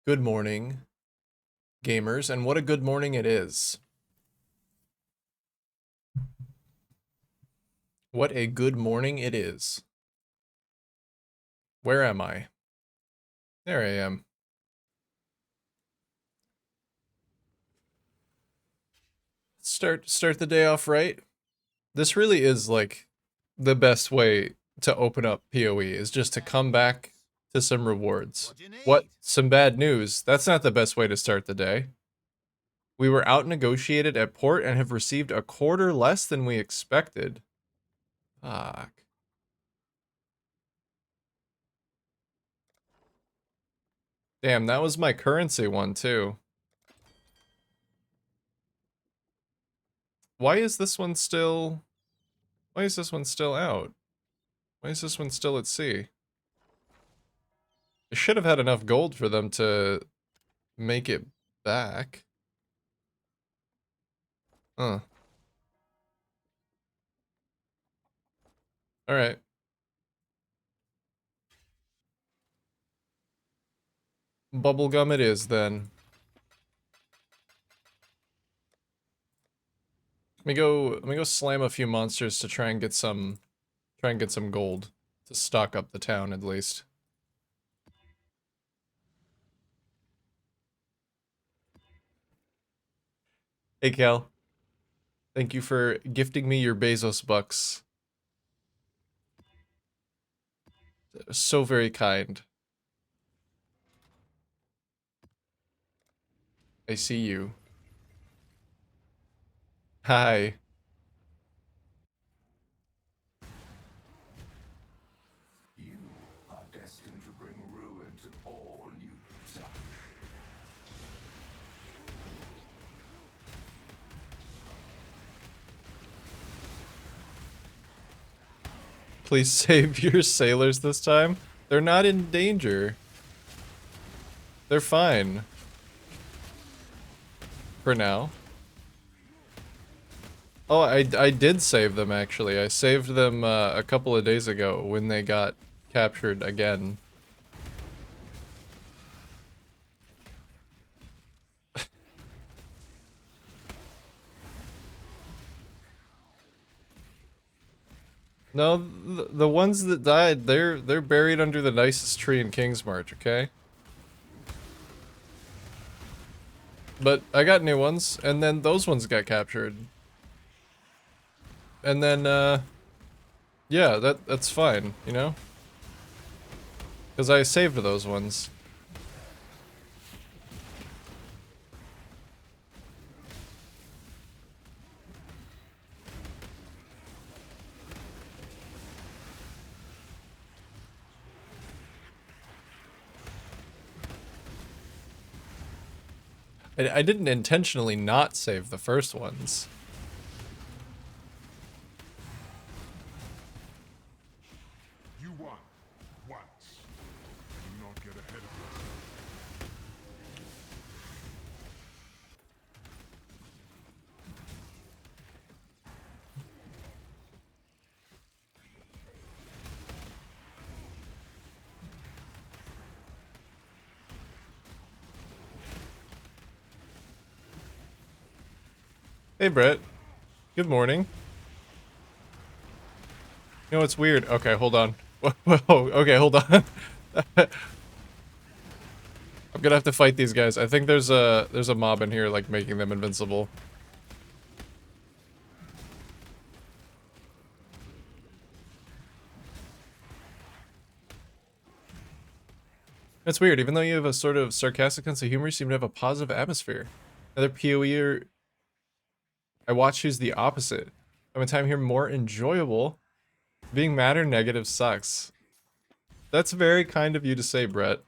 Good morning, gamers, and what a good morning it is. What a good morning it is. Where am I? There I am. Start the day off right. This really is like the best way to open up PoE is just to come back to some rewards. What? Some bad news. That's not the best way to start the day. We were out negotiated at port and have received a quarter less than we expected. Fuck. Damn, that was my currency one too. Why is this one still... Why is this one still out? Why is this one still at sea? I should have had enough gold for them to make it back. Huh. Alright. Bubblegum it is then. Let me go slam a few monsters to try and get some gold. To stock up the town at least. Hey Cal. Thank you for gifting me your Bezos bucks. So very kind. I see you. Hi. You are destined to bring ruin to all you touch. Please save your sailors this time. They're not in danger. They're fine. For now. Oh, I did save them actually. I saved them a couple of days ago when they got captured again. No, the ones that died, they're buried under the nicest tree in Kingsmarch, okay? But I got new ones, and then those ones got captured. And then yeah, that's fine, you know? Cuz I saved those ones. I didn't intentionally not save the first ones. You won once. Do not get ahead of yourself. Hey Brett. Good morning. You know what's weird? Okay, hold on. Whoa, okay, hold on. I'm gonna have to fight these guys. I think there's a mob in here like making them invincible. That's weird. Even though you have a sort of sarcastic sense of humor, you seem to have a positive atmosphere. Another PoEer I watch who's the opposite. I'm a time here more enjoyable. Being mad or negative sucks. That's very kind of you to say, Brett.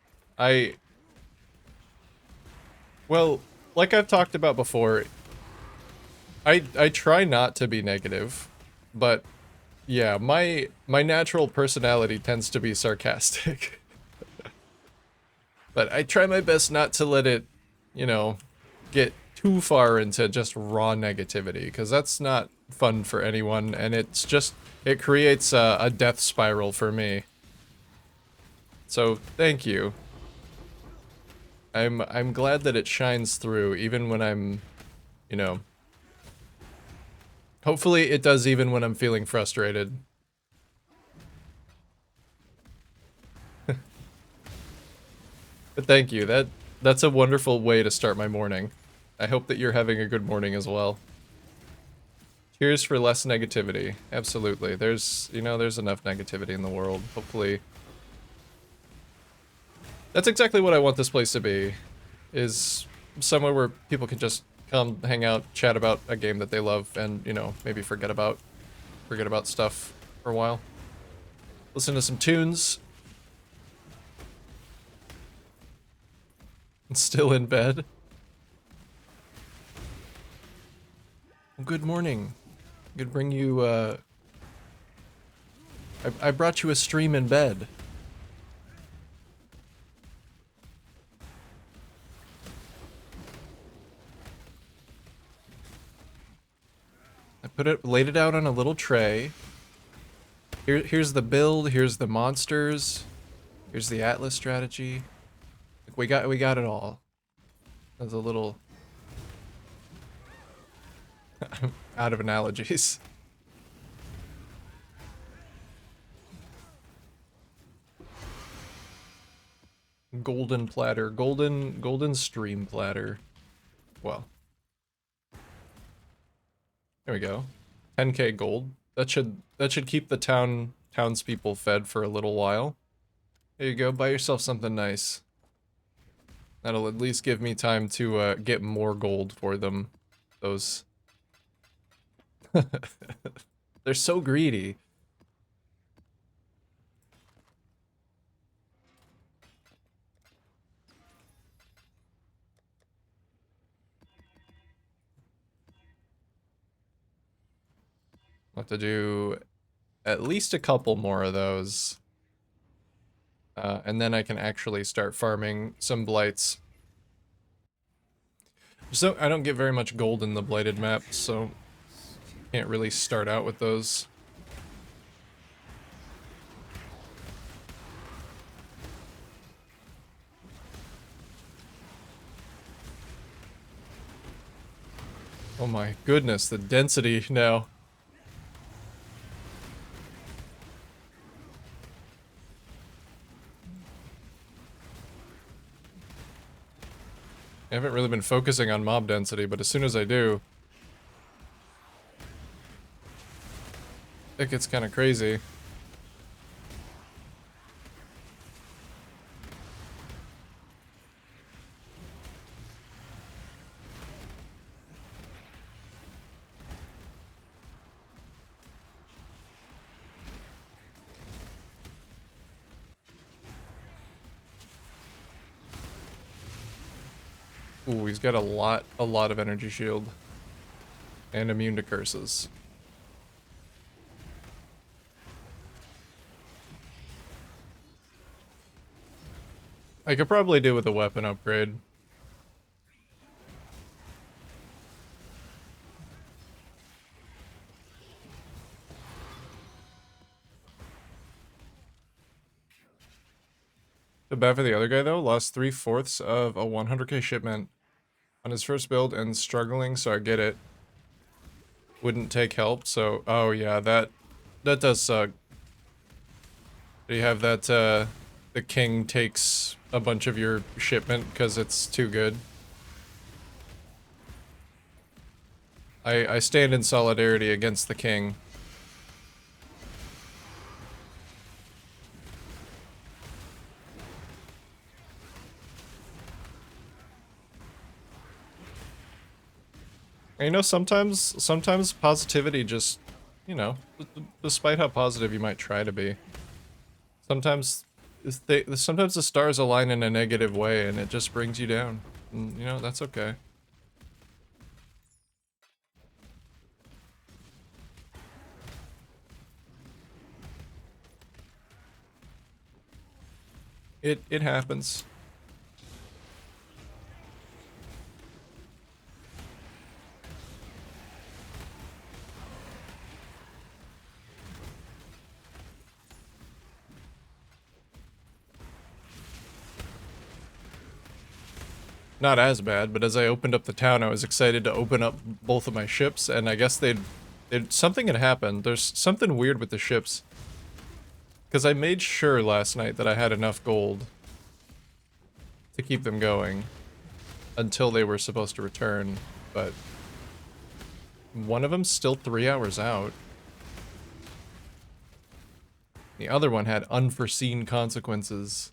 Well, like I've talked about before, I try not to be negative, but yeah, my natural personality tends to be sarcastic. But I try my best not to let it, you know, get too far into just raw negativity, because that's not fun for anyone, and it creates a death spiral for me. So, thank you. I'm glad that it shines through even when I'm, you know, hopefully it does even when I'm feeling frustrated. But thank you. That's a wonderful way to start my morning. I hope that you're having a good morning as well. Cheers for less negativity. Absolutely. There's, you know, there's enough negativity in the world. Hopefully. That's exactly what I want this place to be. Is somewhere where people can just come hang out, chat about a game that they love, and, you know, maybe forget about stuff for a while. Listen to some tunes. And still in bed. Well, good morning. I could bring you, I brought you a stream in bed. Laid it out on a little tray. Here's the build, here's the monsters, here's the Atlas strategy. Like, we got it all. As a little out of analogies. Golden platter, golden stream platter. Well, there we go. 10k gold. That should keep the townspeople fed for a little while. There you go. Buy yourself something nice. That'll at least give me time to get more gold for them. Those. They're so greedy. I'll have to do at least a couple more of those. And then I can actually start farming some blights. So I don't get very much gold in the blighted map, so can't really start out with those. Oh my goodness, the density now. I haven't really been focusing on mob density, but as soon as I do, it gets kind of crazy. Ooh, he's got a lot of energy shield. And immune to curses. I could probably do with a weapon upgrade. The bad for the other guy though, lost 3/4 of a 100k shipment on his first build and struggling, so I get it. Wouldn't take help, so oh yeah, that does suck. Do you have that the king takes a bunch of your shipment because it's too good? I stand in solidarity against the king. And, you know, sometimes positivity just, you know, despite how positive you might try to be, sometimes sometimes the stars align in a negative way and it just brings you down. And, you know, that's okay. It happens. not as bad, but as I opened up the town, I was excited to open up both of my ships, and I guess something had happened. There's something weird with the ships. Because I made sure last night that I had enough gold to keep them going until they were supposed to return, but one of them's still 3 hours out. The other one had unforeseen consequences.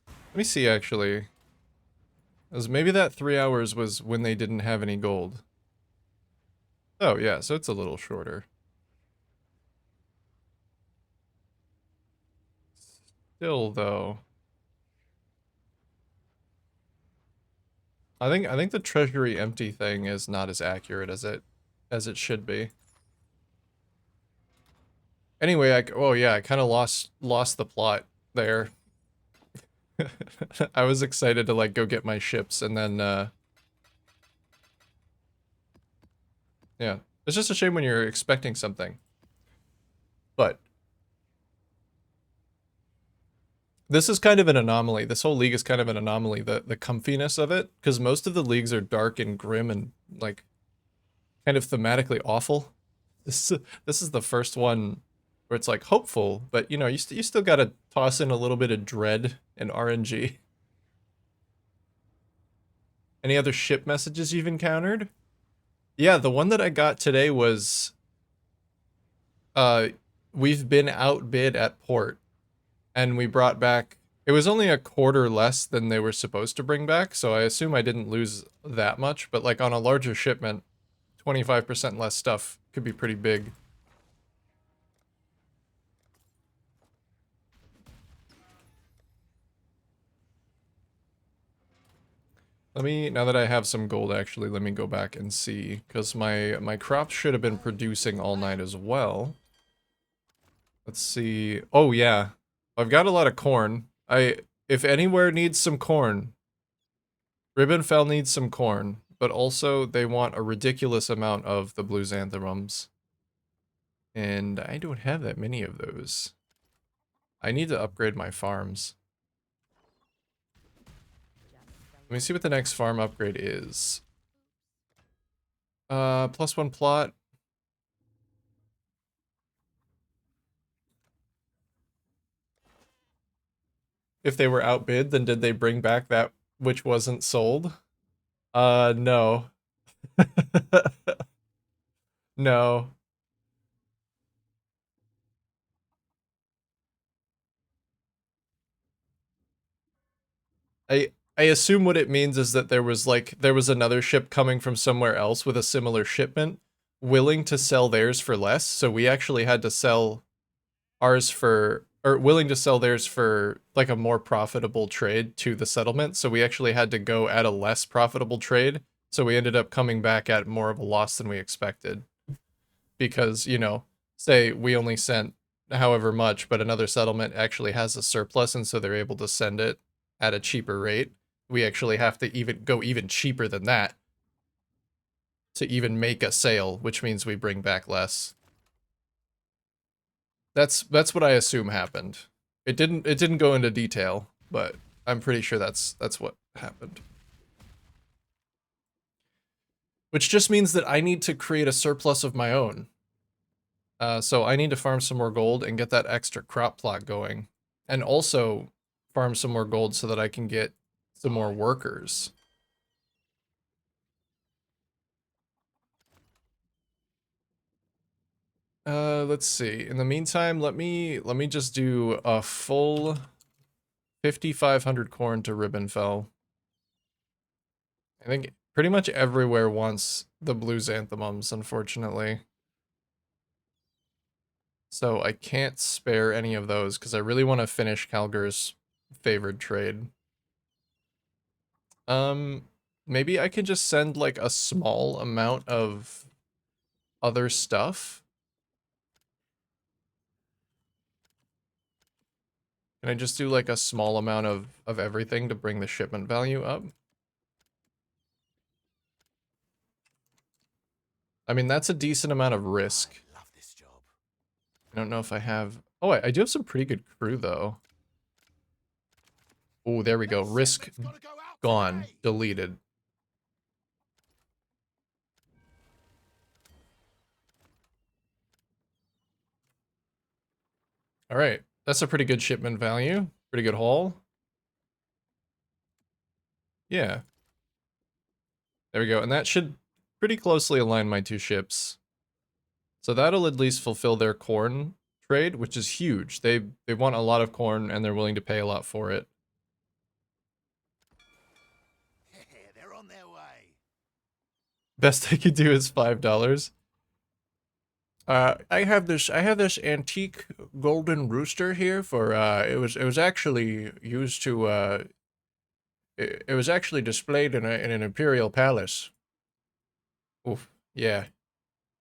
Let me see, actually. As maybe that 3 hours was when they didn't have any gold. Oh, yeah, so it's a little shorter. Still, though. I think the treasury empty thing is not as accurate as it should be. Anyway, oh yeah, I kind of lost the plot there. I was excited to like go get my ships and then yeah. It's just a shame when you're expecting something. But this is kind of an anomaly. This whole league is kind of an anomaly, the comfiness of it, because most of the leagues are dark and grim and like kind of thematically awful. This is the first one where it's like hopeful, but you know, you still got to toss in a little bit of dread and RNG. Any other ship messages you've encountered? Yeah, the one that I got today was uh we've been outbid at port, and we brought back, it was only a quarter less than they were supposed to bring back, so I assume I didn't lose that much, but like on a larger shipment, 25% less stuff could be pretty big. Let me, now that I have some gold actually, let me go back and see, because my crops should have been producing all night as well. Let's see. Oh yeah, I've got a lot of corn. If anywhere needs some corn, Ribbonfell needs some corn, but also they want a ridiculous amount of the blue xanthemums. And I don't have that many of those. I need to upgrade my farms. Let me see what the next farm upgrade is. +1 plot. If they were outbid, then did they bring back that which wasn't sold? No. No. I assume what it means is that there was another ship coming from somewhere else with a similar shipment, willing to sell theirs for less, so we actually had to sell ours for, or willing to sell theirs for like a more profitable trade to the settlement, so we actually had to go at a less profitable trade, so we ended up coming back at more of a loss than we expected. Because, you know, say we only sent however much, but another settlement actually has a surplus, and so they're able to send it at a cheaper rate. We actually have to even go even cheaper than that to even make a sale, which means we bring back less. That's what I assume happened. It didn't go into detail, but I'm pretty sure that's what happened. Which just means that I need to create a surplus of my own. So I need to farm some more gold and get that extra crop plot going. And also farm some more gold so that I can get some more workers. Let's see. In the meantime, let me just do a full 5,500 corn to Ribbonfell. I think pretty much everywhere wants the blue xanthemums, unfortunately. So I can't spare any of those because I really want to finish Calgar's favored trade. Maybe I could just send like a small amount of other stuff. Can I just do like a small amount of everything to bring the shipment value up? I mean, that's a decent amount of risk. I love this job. I don't know if I have... Oh, I do have some pretty good crew, though. Oh, there we go. Risk gone. Deleted. All right. That's a pretty good shipment value. Pretty good haul. Yeah. There we go. And that should pretty closely align my two ships. So that'll at least fulfill their corn trade, which is huge. They want a lot of corn and they're willing to pay a lot for it. They're on their way. Best I could do is $5. I have this antique golden rooster here for it was actually used to it was actually displayed in an imperial palace. Oof, yeah.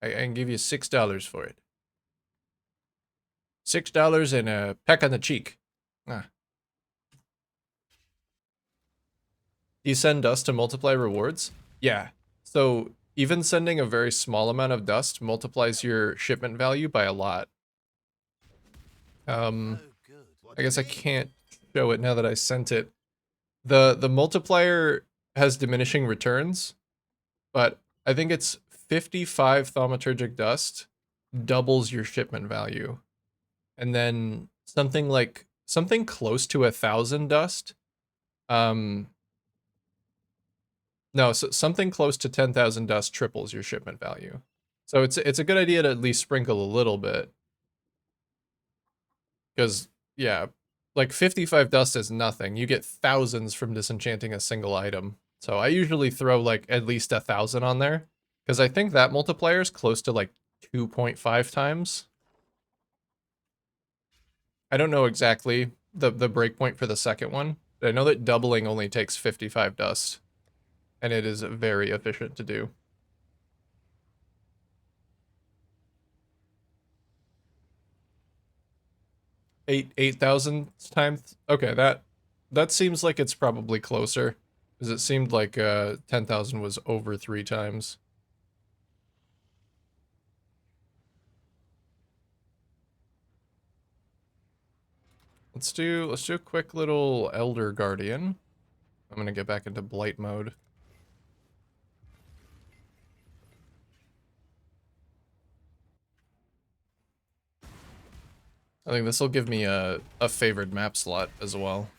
I can give you $6 for it. $6 and a peck on the cheek. Ah. Do you send dust to multiply rewards? Yeah. So even sending a very small amount of dust multiplies your shipment value by a lot. I guess I can't show it now that I sent it. The multiplier has diminishing returns, but I think it's 55 thaumaturgic dust doubles your shipment value. And then something close to 1,000 dust. No, so something close to 10,000 dust triples your shipment value. So it's a good idea to at least sprinkle a little bit. Because, yeah, like 55 dust is nothing. You get thousands from disenchanting a single item. So I usually throw like at least 1,000 on there. Because I think that multiplier is close to like 2.5 times. I don't know exactly the breakpoint for the second one. But I know that doubling only takes 55 dust. And it is very efficient to do. 8,000 times. Okay, that seems like it's probably closer, because it seemed like 10,000 was over 3 times. Let's do a quick little Elder Guardian. I'm gonna get back into blight mode. I think this will give me a favored map slot as well.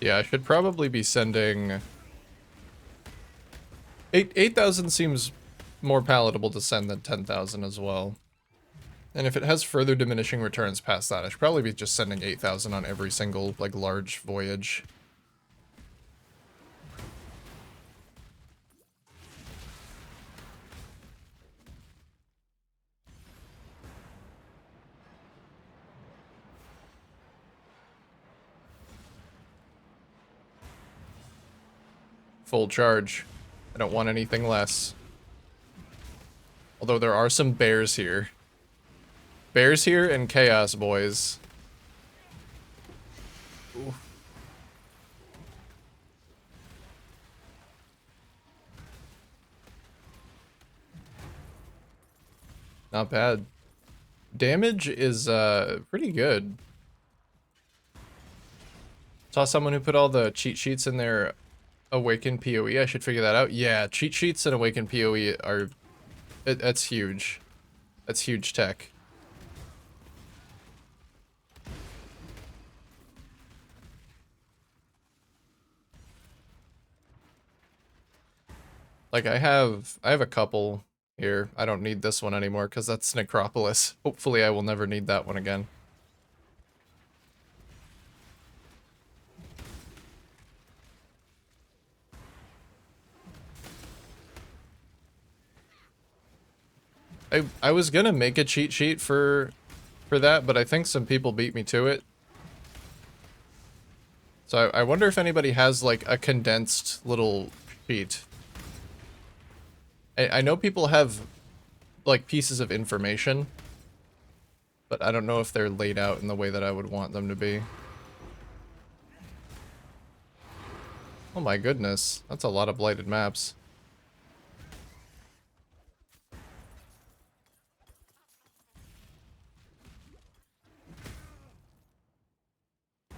Yeah, I should probably be sending 8,000 seems more palatable to send than 10,000 as well. And if it has further diminishing returns past that, I should probably be just sending 8,000 on every single, like, large voyage. Full charge. I don't want anything less. Although there are some bears here. Bears here and chaos boys. Ooh. Not bad. Damage is pretty good. Saw someone who put all the cheat sheets in their Awakened PoE. I should figure that out. Yeah, cheat sheets and Awakened PoE are... That's huge. That's huge tech. Like, I have a couple here. I don't need this one anymore because that's Necropolis. Hopefully I will never need that one again. I was gonna make a cheat sheet for that, but I think some people beat me to it. So I wonder if anybody has like a condensed little sheet. I know people have like pieces of information, but I don't know if they're laid out in the way that I would want them to be. Oh my goodness, that's a lot of blighted maps.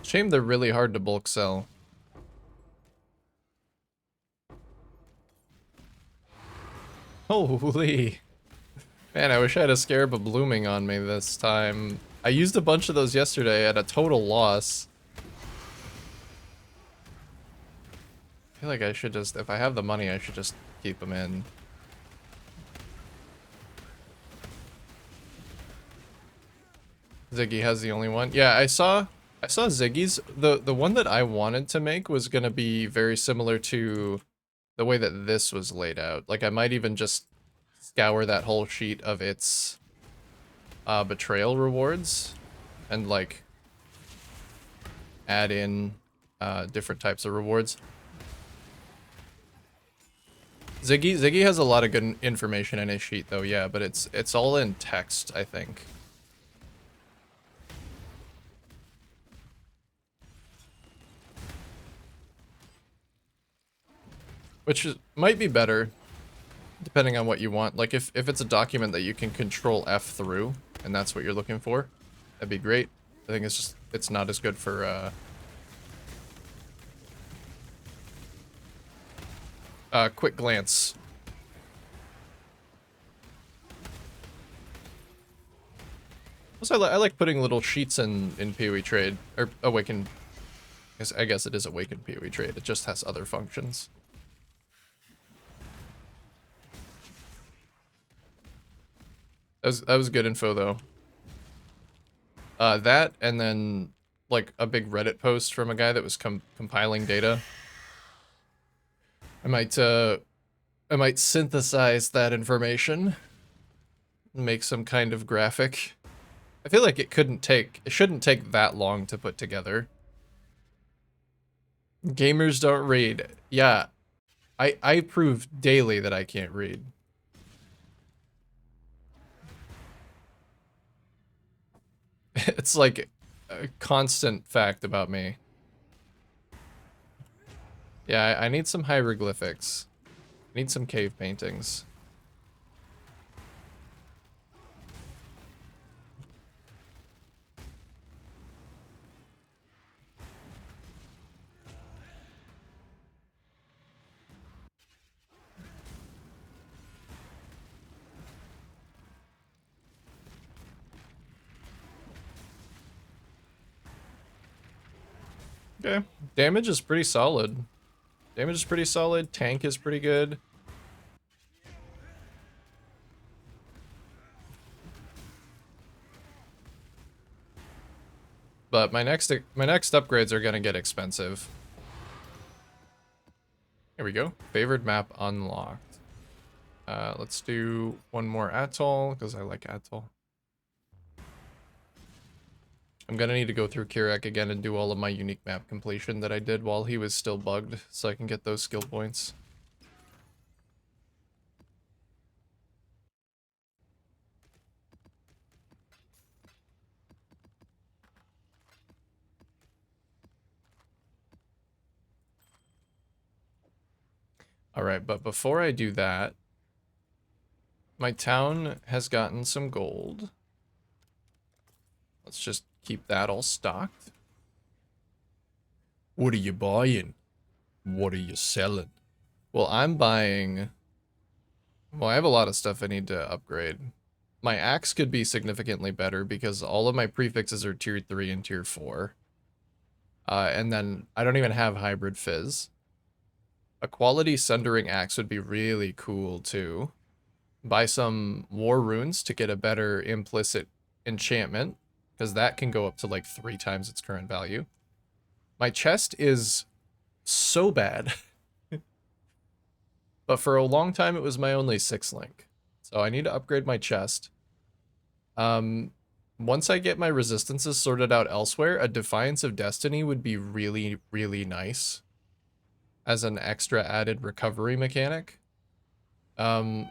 Shame they're really hard to bulk sell. Holy. Man, I wish I had a Scarab of Blooming on me this time. I used a bunch of those yesterday at a total loss. I feel like I should just, if I have the money, I should just keep them in. Ziggy has the only one. Yeah, I saw Ziggy's. The one that I wanted to make was gonna be very similar to the way that this was laid out. Like I might even just scour that whole sheet of its betrayal rewards and like add in different types of rewards. Ziggy has a lot of good information in his sheet though, yeah, but it's all in text, I think. Which might be better, depending on what you want. Like, if it's a document that you can control F through, and that's what you're looking for, that'd be great. I think it's just, it's not as good for, quick glance. Also, I like putting little sheets in PoE trade, or Awaken. I guess it is Awaken PoE trade, it just has other functions. That was good info though. That and then like a big Reddit post from a guy that was compiling data. I might synthesize that information, make some kind of graphic. I feel like it shouldn't take that long to put together. Gamers don't read. Yeah, I prove daily that I can't read. It's like a constant fact about me. Yeah, I need some hieroglyphics. I need some cave paintings. Okay, damage is pretty solid. Damage is pretty solid, tank is pretty good. But my next upgrades are gonna get expensive. Here we go. Favored map unlocked. Let's do one more atoll, because I like atoll. I'm gonna need to go through Kirak again and do all of my unique map completion that I did while he was still bugged, so I can get those skill points. Alright, but before I do that, my town has gotten some gold. Let's just keep that all stocked. What are you buying? What are you selling? Well, I'm buying... Well, I have a lot of stuff I need to upgrade. My axe could be significantly better because all of my prefixes are tier 3 and tier 4. And then I don't even have hybrid fizz. A quality sundering axe would be really cool too. Buy some war runes to get a better implicit enchantment, because that can go up to like 3 times its current value. My chest is so bad. But for a long time it was my only 6-link. So I need to upgrade my chest. Once I get my resistances sorted out elsewhere, a Defiance of Destiny would be really, really nice as an extra added recovery mechanic. And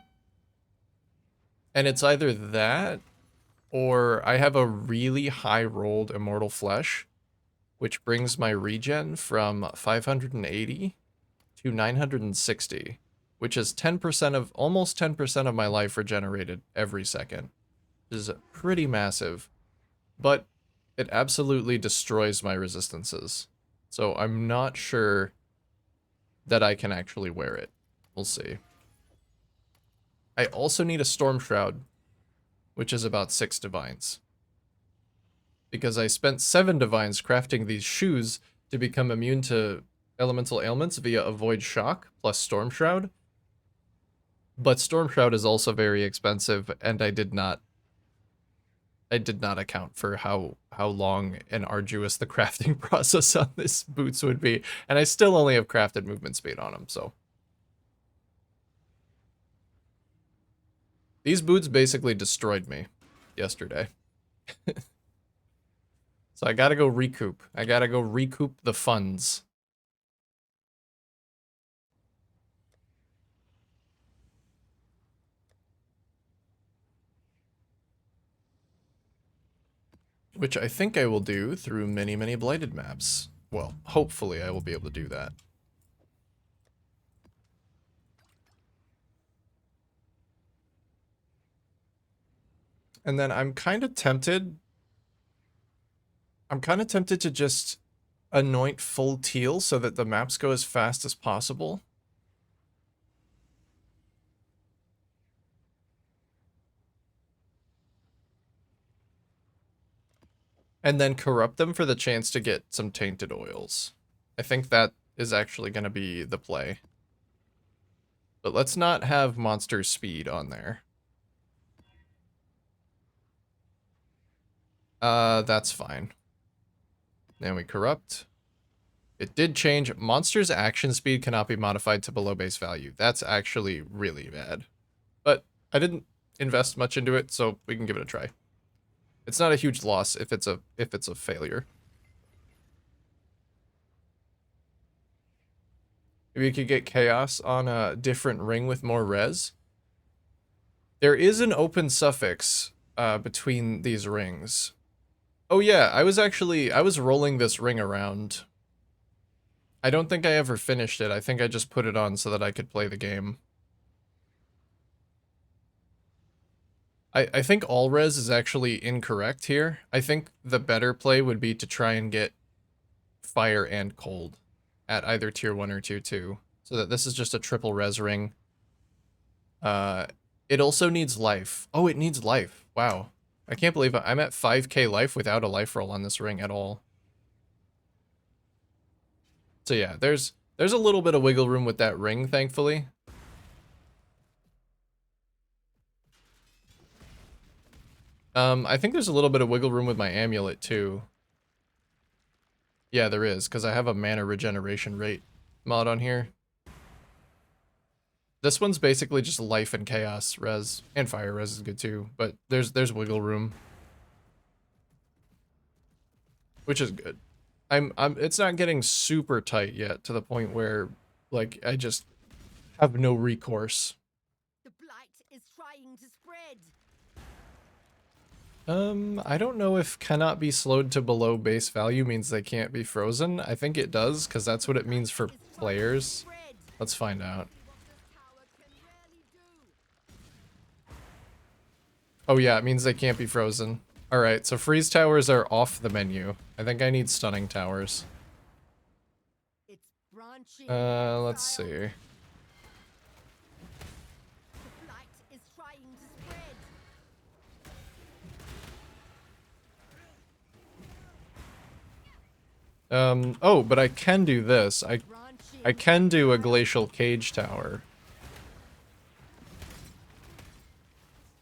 it's either that or I have a really high rolled Immortal Flesh, which brings my regen from 580 to 960, which is 10% of, almost 10% of my life regenerated every second. Which is pretty massive, but it absolutely destroys my resistances. So I'm not sure that I can actually wear it. We'll see. I also need a Storm Shroud, which is about 6 divines. Because I spent 7 divines crafting these shoes to become immune to elemental ailments via Avoid Shock plus Storm Shroud. But Storm Shroud is also very expensive, and I did not account for how long and arduous the crafting process on this boots would be. And I still only have crafted movement speed on them, so. These boots basically destroyed me yesterday. So I gotta go recoup. I gotta go recoup the funds. Which I think I will do through many, many blighted maps. Well, hopefully I will be able to do that. And then I'm kind of tempted to just anoint full teal so that the maps go as fast as possible. And then corrupt them for the chance to get some tainted oils. I think that is actually going to be the play. But let's not have monster speed on there. That's fine. Then we corrupt. It did change. Monster's action speed cannot be modified to below base value. That's actually really bad. But I didn't invest much into it, so we can give it a try. It's not a huge loss if it's a failure. Maybe you could get chaos on a different ring with more res. There is an open suffix between these rings. Oh yeah, I was rolling this ring around. I don't think I ever finished it. I think I just put it on so that I could play the game. I think all res is actually incorrect here. I think the better play would be to try and get fire and cold at either tier 1 or tier 2. So that this is just a triple res ring. It also needs life. Oh, it needs life. Wow. I can't believe I'm at 5k life without a life roll on this ring at all. So yeah, there's a little bit of wiggle room with that ring, thankfully. I think there's a little bit of wiggle room with my amulet too. Yeah, there is, because I have a mana regeneration rate mod on here. This one's basically just life and chaos res, and fire res is good too, but there's wiggle room, which is good. It's not getting super tight yet to the point where like I just have no recourse. The blight is trying to spread. I don't know if cannot be slowed to below base value means they can't be frozen. I think it does, because that's what it means for players. Let's find out. Oh yeah, it means they can't be frozen. Alright, so freeze towers are off the menu. I think I need stunning towers. Let's see. Oh, but I can do this. I can do a glacial cage tower.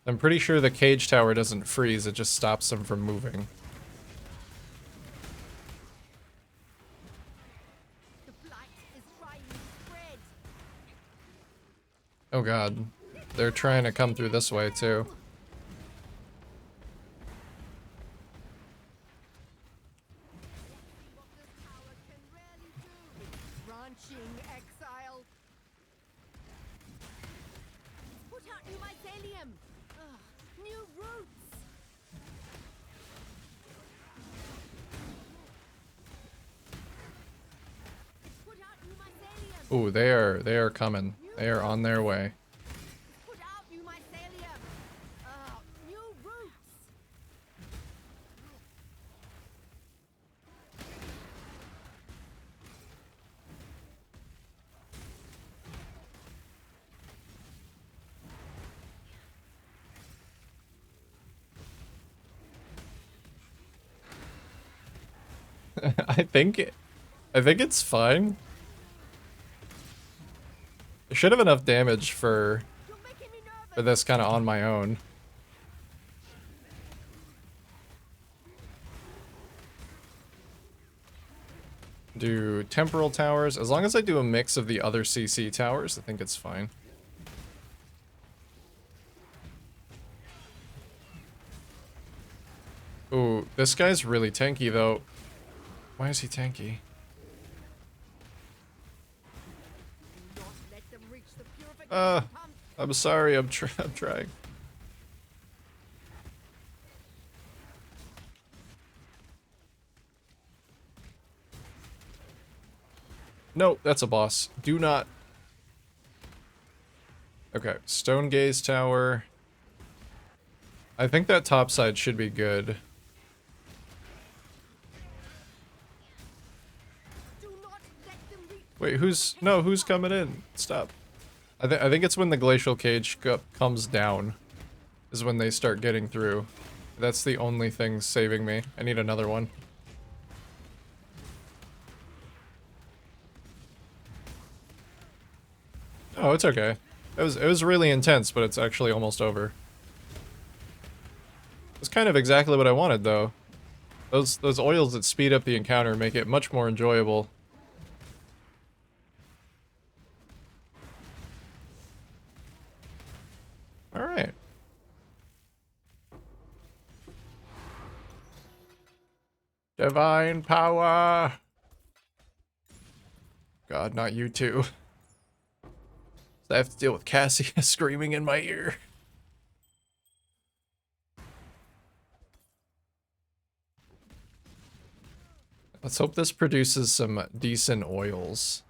I'm pretty sure the cage tower doesn't freeze, it just stops them from moving. Oh god. They're trying to come through this way too. Exile. Put out new mycelium. New roots. Ooh, they are coming. They are on their way. Put out new mycelium. New roots. I think it's fine. I should have enough damage for You're making me for nervous. this kind of on my own. Do temporal towers. As long as I do a mix of the other CC towers, I think it's fine. Ooh, this guy's really tanky though. Why is he tanky? Do not let them reach the purification Uh, pump. I'm sorry, I'm trying. No, that's a boss. Do not. Okay, Stone Gaze Tower. I think that top side should be good. Do not let them reach. Wait, who's coming in? Stop. I think it's when the glacial cage comes down is when they start getting through. That's the only thing saving me. I need another one. Oh, it's okay. It was really intense, but it's actually almost over. It's kind of exactly what I wanted though. Those oils that speed up the encounter make it much more enjoyable. All right. Divine power. God, not you too. I have to deal with Cassie screaming in my ear. Let's hope this produces some decent oils.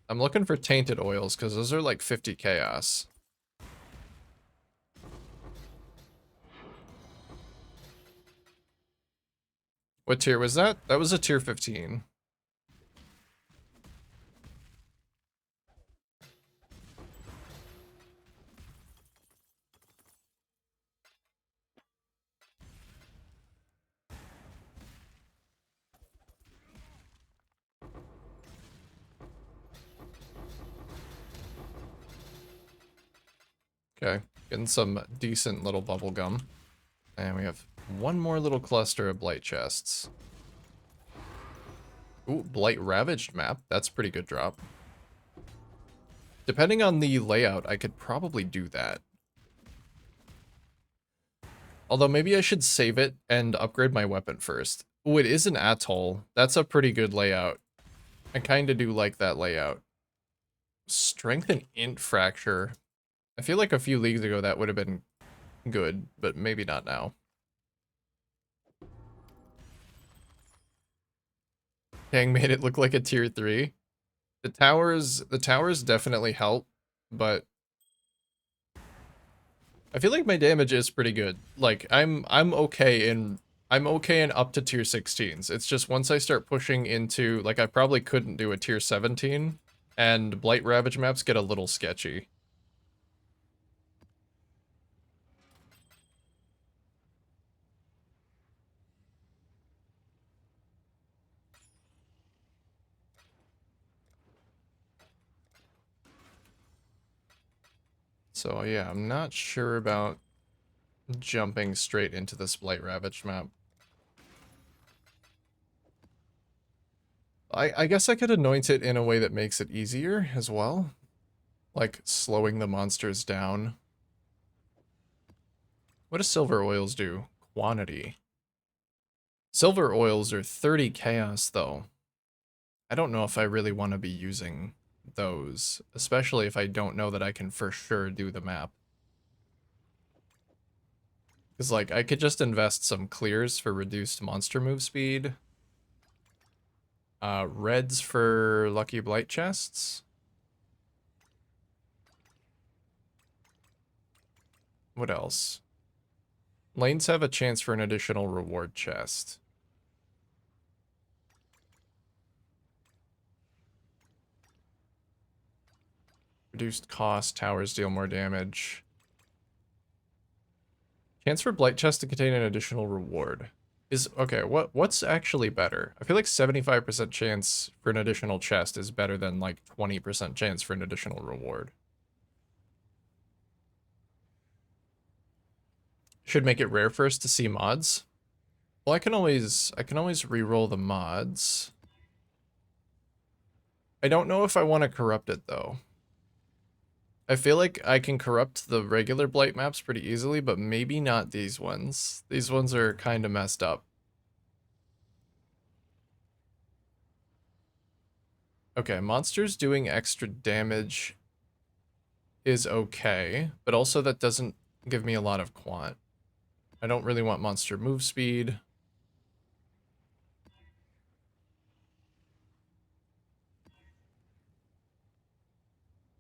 I'm looking for tainted oils because those are like 50 chaos. What tier was that? That was a tier 15. Okay, getting some decent little bubble gum. And we have one more little cluster of blight chests. Ooh, blight ravaged map. That's a pretty good drop. Depending on the layout, I could probably do that. Although maybe I should save it and upgrade my weapon first. Ooh, it is an atoll. That's a pretty good layout. I kind of do like that layout. Strength and int fracture. I feel like a few leagues ago that would have been good, but maybe not now. Kang made it look like a tier 3. The towers definitely help, but I feel like my damage is pretty good. Like I'm okay in up to tier 16s. It's just once I start pushing into like I probably couldn't do a tier 17 and Blight Ravage maps get a little sketchy. So yeah, I'm not sure about jumping straight into this Blight Ravage map. I guess I could anoint it in a way that makes it easier as well. Like slowing the monsters down. What do silver oils do? Quantity. Silver oils are 30 chaos though. I don't know if I really want to be using those, especially if I don't know that I can for sure do the map. Because like I could just invest some clears for reduced monster move speed. Reds for lucky blight chests. What else? Lanes have a chance for an additional reward chest. Reduced cost, towers deal more damage. Chance for blight chest to contain an additional reward. Is okay, what's actually better? I feel like 75% chance for an additional chest is better than like 20% chance for an additional reward. Should make it rare first to see mods. Well, I can always reroll the mods. I don't know if I want to corrupt it though. I feel like I can corrupt the regular blight maps pretty easily, but maybe not these ones. These ones are kind of messed up. Okay, monsters doing extra damage is okay, but also that doesn't give me a lot of quant. I don't really want monster move speed.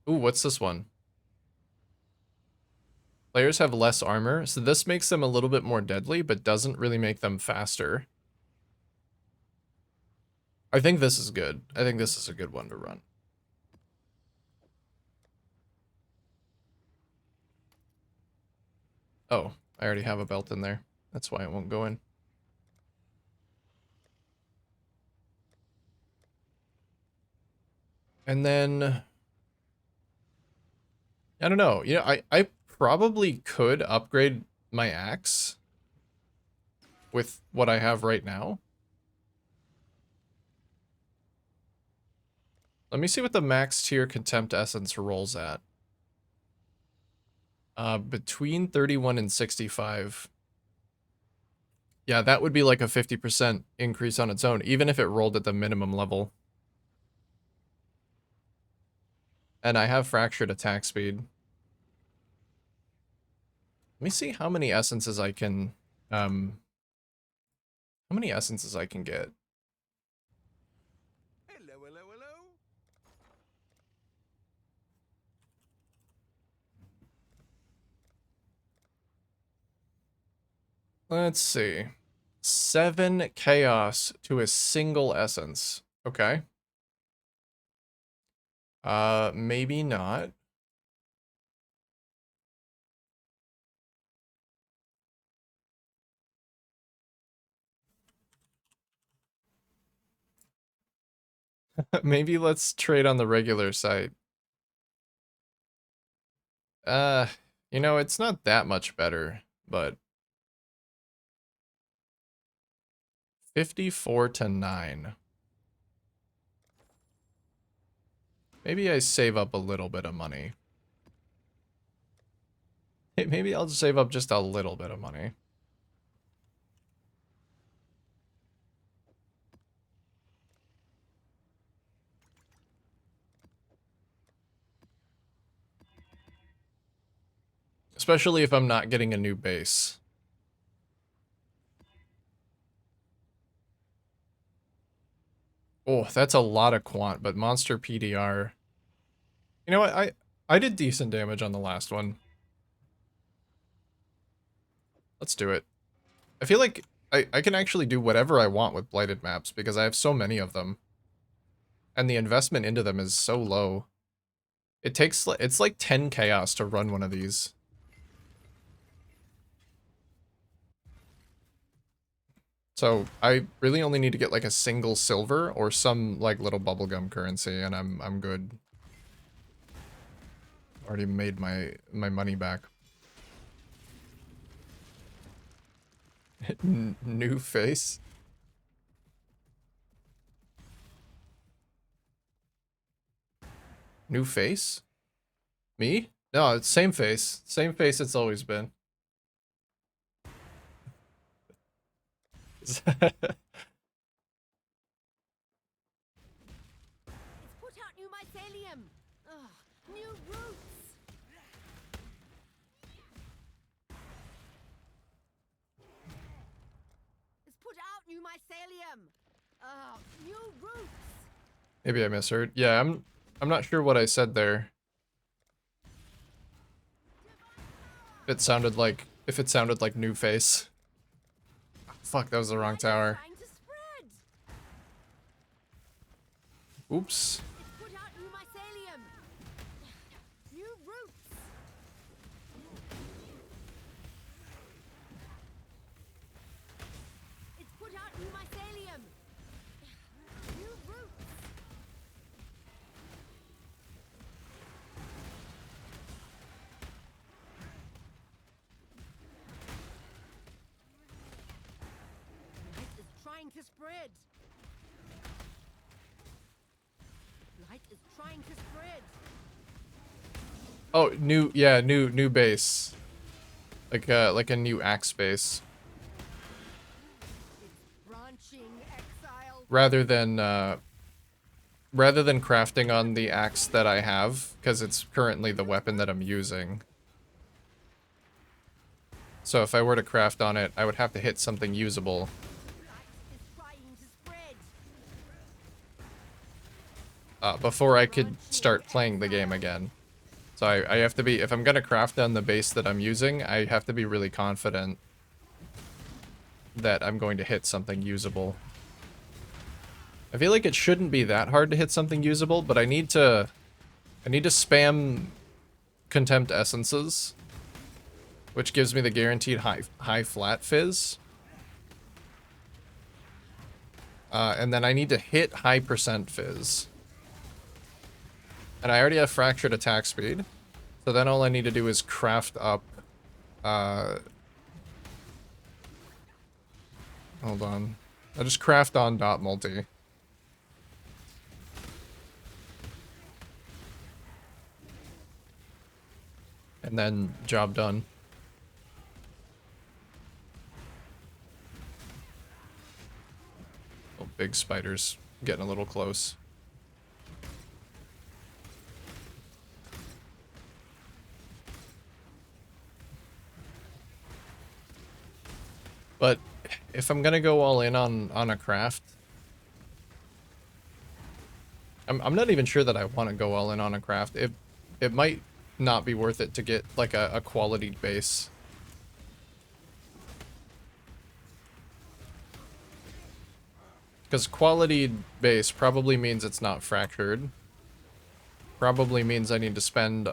Ooh, what's this one? Players have less armor, so this makes them a little bit more deadly, but doesn't really make them faster. I think this is good. I think this is a good one to run. Oh, I already have a belt in there. That's why it won't go in. And then, I don't know. You know, I probably could upgrade my axe with what I have right now. Let me see what the max tier Contempt Essence rolls at. Between 31 and 65. Yeah, that would be like a 50% increase on its own, even if it rolled at the minimum level. And I have fractured attack speed. Let me see how many essences I can, how many essences I can get. Hello, hello, hello. Let's see. 7 chaos to a single essence. Okay. Maybe not. Maybe let's trade on the regular site. Uh, you know, it's not that much better, but 54 to 9. Maybe I save up a little bit of money. Maybe I'll just save up just a little bit of money. Especially if I'm not getting a new base. Oh, that's a lot of quant, but monster PDR. You know what? I did decent damage on the last one. Let's do it. I feel like I can actually do whatever I want with blighted maps because I have so many of them. And the investment into them is so low. It's like 10 chaos to run one of these. So I really only need to get like a single silver or some like little bubblegum currency and I'm good. Already made my money back. New face. New face? Me? No, it's same face. Same face it's always been. It's put out new mycelium. Ugh, new roots. It's put out new mycelium. New routes. Maybe I misheard. Yeah, I'm not sure what I said there. It sounded like if it sounded like new face. Fuck, that was the wrong tower. Trying to spread. Oops. It's put out new mycelium. New routes. It's put out new mycelium. New routes. Light is trying to spread. Light is trying to spread. Oh, new base. Like a new axe base. Branching exile. Rather than crafting on the axe that I have, because it's currently the weapon that I'm using. So if I were to craft on it, I would have to hit something usable. Light is trying to spread. Before I could start playing the game again. So I have to be, if I'm gonna craft on the base that I'm using, I have to be really confident that I'm going to hit something usable. I feel like it shouldn't be that hard to hit something usable, but I need to spam Contempt Essences, which gives me the guaranteed high flat fizz. And then I need to hit high percent fizz. And I already have fractured attack speed. So then all I need to do is craft up... hold on. I'll just craft on dot multi. And then job done. Oh, big spiders getting a little close. But if I'm gonna go all in on a craft, I'm not even sure that I want to go all in on a craft. It might not be worth it to get like a quality base. Because quality base probably means it's not fractured. Probably means I need to spend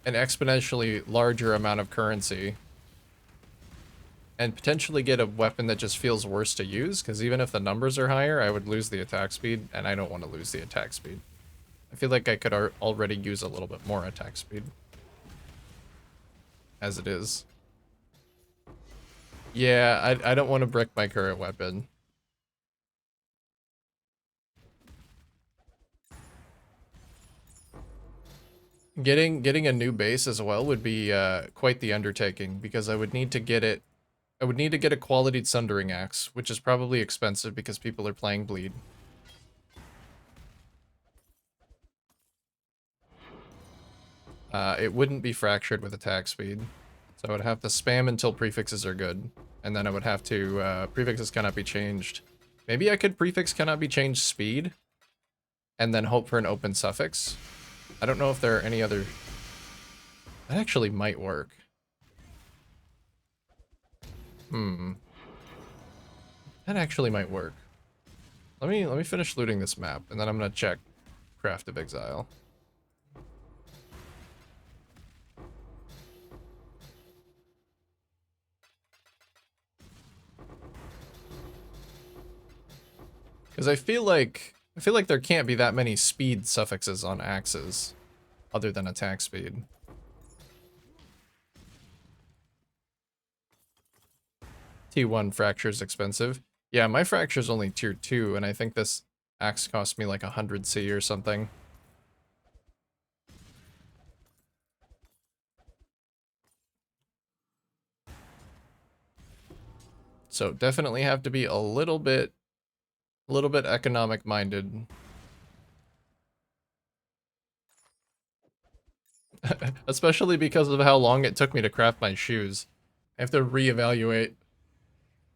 an exponentially larger amount of currency. And potentially get a weapon that just feels worse to use, because even if the numbers are higher, I would lose the attack speed, and I don't want to lose the attack speed. I feel like I could already use a little bit more attack speed. As it is. Yeah, I don't want to brick my current weapon. Getting a new base as well would be quite the undertaking, because I would need to get it. I would need to get a quality Sundering Axe, which is probably expensive because people are playing Bleed. It wouldn't be fractured with attack speed, so I would have to spam until prefixes are good, and then I would have to, prefixes cannot be changed. Maybe I could prefix cannot be changed speed, and then hope for an open suffix. I don't know if there are any other... That actually might work. That actually might work. Let me finish looting this map, and then I'm gonna check Craft of Exile. Because I feel like there can't be that many speed suffixes on axes, other than attack speed. T1 fracture's expensive. Yeah, my fracture's only tier 2, and I think this axe cost me like 100 C or something. So definitely have to be a little bit economic minded. Especially because of how long it took me to craft my shoes. I have to reevaluate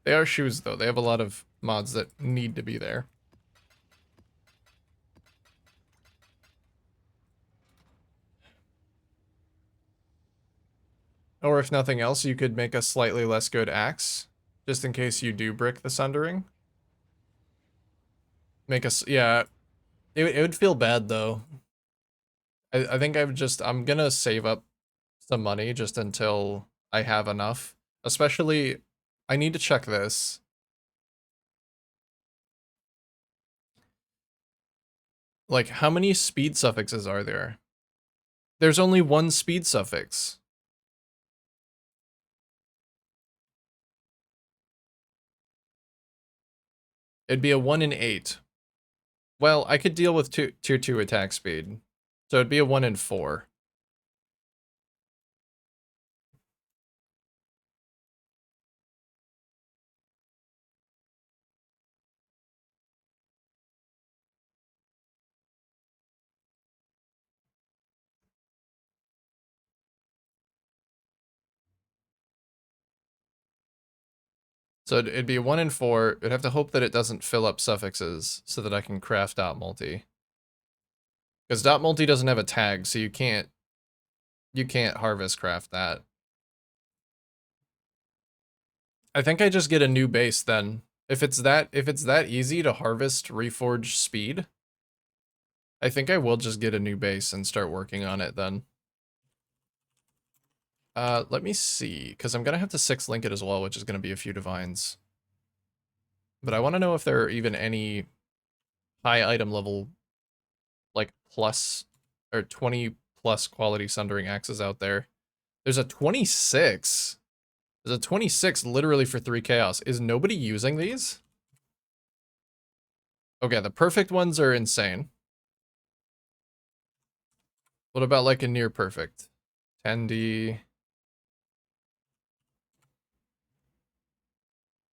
They are shoes, though. They have a lot of mods that need to be there. Or if nothing else, you could make a slightly less good axe, just in case you do brick the Sundering. Make us, yeah. It would feel bad, though. I think I'm gonna save up some money just until I have enough. Especially, I need to check this. Like, how many speed suffixes are there? There's only one speed suffix. It'd be a 1 in 8. Well, I could deal with tier 2 attack speed. So it'd be a 1 in 4. So it'd be a 1 in 4. I'd have to hope that it doesn't fill up suffixes so that I can craft dot multi. Because dot multi doesn't have a tag, so you can't harvest craft that. I think I just get a new base then. If it's that easy to harvest reforged speed, I think I will just get a new base and start working on it then. Let me see, because I'm gonna have to 6 link it as well, which is gonna be a few divines. But I want to know if there are even any high item level, like plus or 20 plus quality sundering axes out there. There's a 26. There's a 26 literally for 3 chaos. Is nobody using these? Okay, the perfect ones are insane. What about like a near perfect? 10D.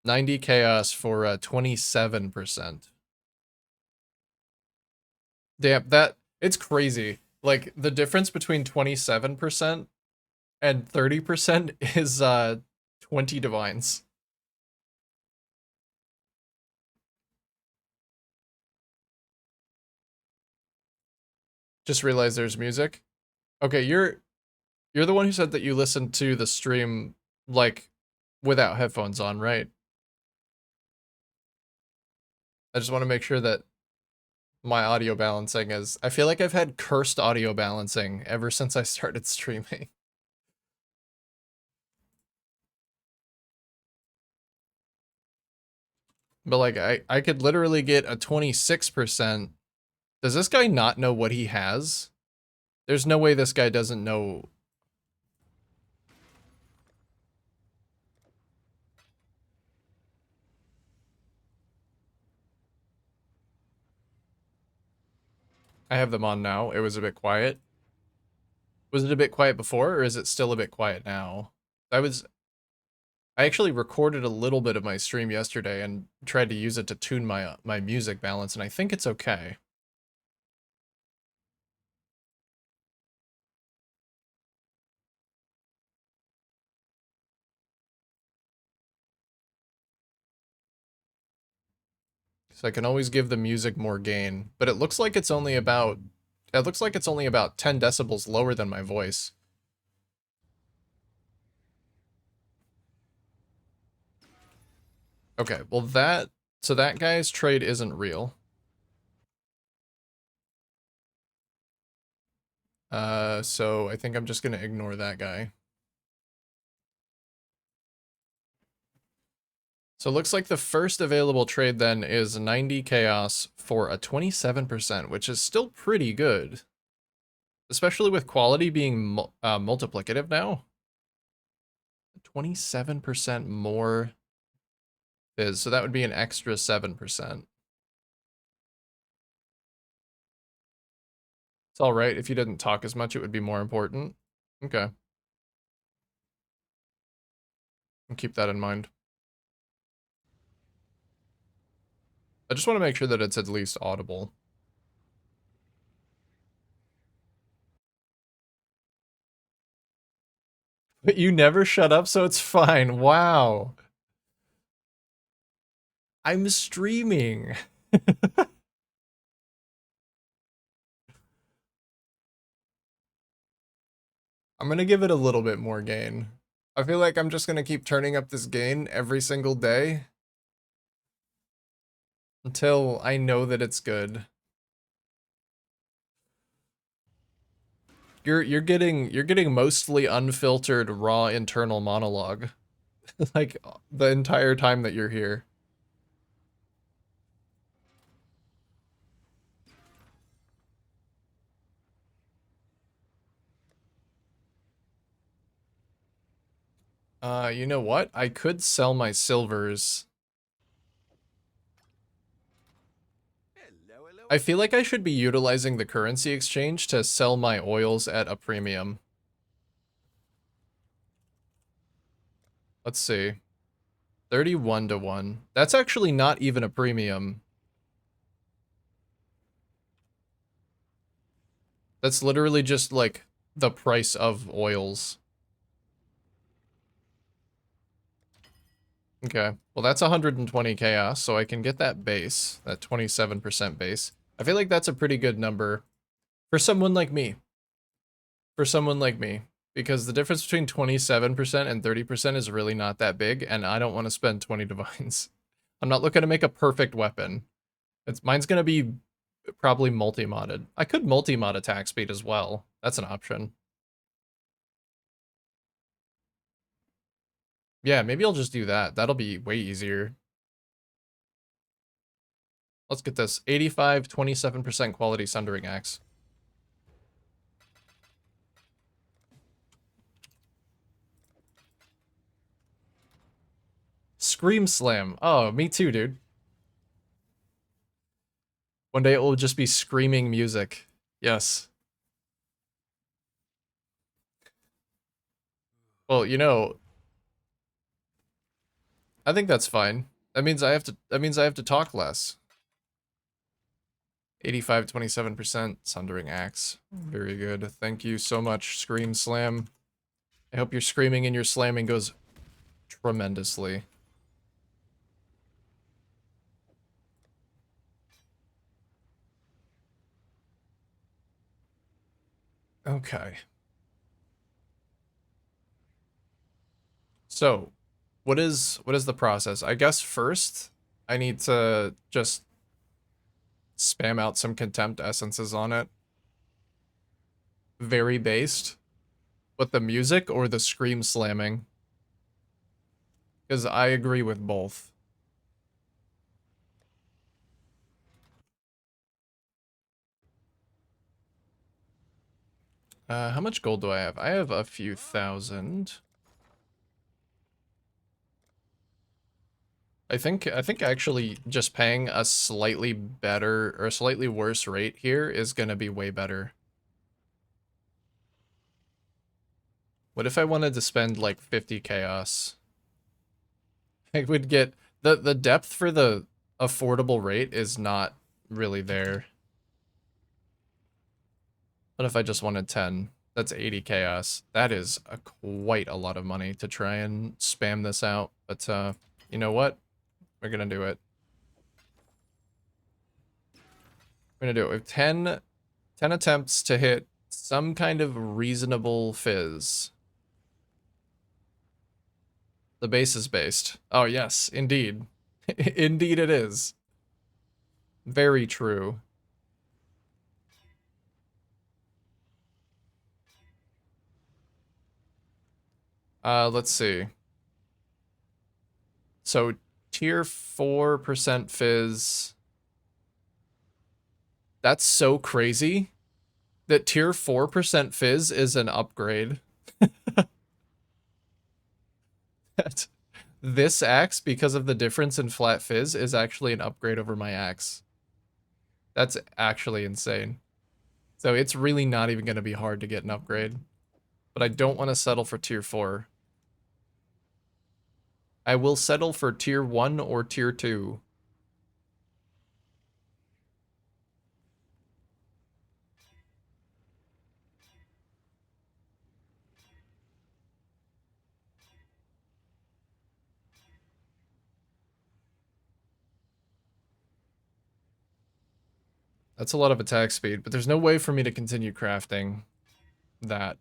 90 chaos for 27%. Damn, it's crazy. Like, the difference between 27% and 30% is 20 divines. Just realized there's music. Okay, you're the one who said that you listened to the stream, like, without headphones on, right? I just want to make sure that my audio balancing is... I feel like I've had cursed audio balancing ever since I started streaming. But, like, I could literally get a 26%. Does this guy not know what he has? There's no way this guy doesn't know... I have them on now. It was a bit quiet. Was it a bit quiet before, or is it still a bit quiet now? I actually recorded a little bit of my stream yesterday and tried to use it to tune my music balance, and I think it's okay. So I can always give the music more gain, but it looks like it's only about 10 decibels lower than my voice. Okay, well so that guy's trade isn't real. So I think I'm just gonna ignore that guy. So it looks like the first available trade then is 90 chaos for a 27%, which is still pretty good. Especially with quality being multiplicative now. 27% more is, so that would be an extra 7%. It's alright, if you didn't talk as much, it would be more important. Okay. I'll keep that in mind. I just want to make sure that it's at least audible. But you never shut up, so it's fine. Wow. I'm streaming. I'm gonna give it a little bit more gain. I feel like I'm just gonna keep turning up this gain every single day until I know that it's good. You're getting mostly unfiltered raw internal monologue like the entire time that you're here. You know what? I could sell my silvers. Hello, hello. I feel like I should be utilizing the currency exchange to sell my oils at a premium. Let's see. 31 to 1. That's actually not even a premium. That's literally just like the price of oils. Okay. Well, that's 120 chaos, so I can get that base, that 27% base. I feel like that's a pretty good number for someone like me. For someone like me. Because the difference between 27% and 30% is really not that big, and I don't want to spend 20 divines. I'm not looking to make a perfect weapon. Mine's going to be probably multi-modded. I could multi-mod attack speed as well. That's an option. Yeah, maybe I'll just do that. That'll be way easier. Let's get this. 85, 27% quality Sundering Axe. Scream Slam. Oh, me too, dude. One day it will just be screaming music. Yes. Well, you know, I think that's fine. That means I have to talk less. 85, 27% Sundering Axe. Very good. Thank you so much, Scream Slam. I hope your screaming and your slamming goes tremendously. Okay. So, what is the process? I guess first I need to just spam out some contempt essences on it. Very based. But the music or the scream slamming? Because I agree with both. How much gold do I have? I have a few thousand. I think actually just paying a slightly better or a slightly worse rate here is gonna be way better. What if I wanted to spend like 50 chaos? I would get the depth for the affordable rate is not really there. What if I just wanted 10? That's 80 chaos. That is quite a lot of money to try and spam this out. But you know what? We're gonna do it. We're gonna do it with 10 attempts to hit some kind of reasonable fizz. The base is based. Oh yes, indeed. Indeed it is. Very true. Let's see. So tier 4% fizz. That's so crazy that tier 4% fizz is an upgrade. That this axe, because of the difference in flat fizz, is actually an upgrade over my axe. That's actually insane. So it's really not even going to be hard to get an upgrade. But I don't want to settle for tier 4. I will settle for tier 1 or tier 2. That's a lot of attack speed, but there's no way for me to continue crafting that.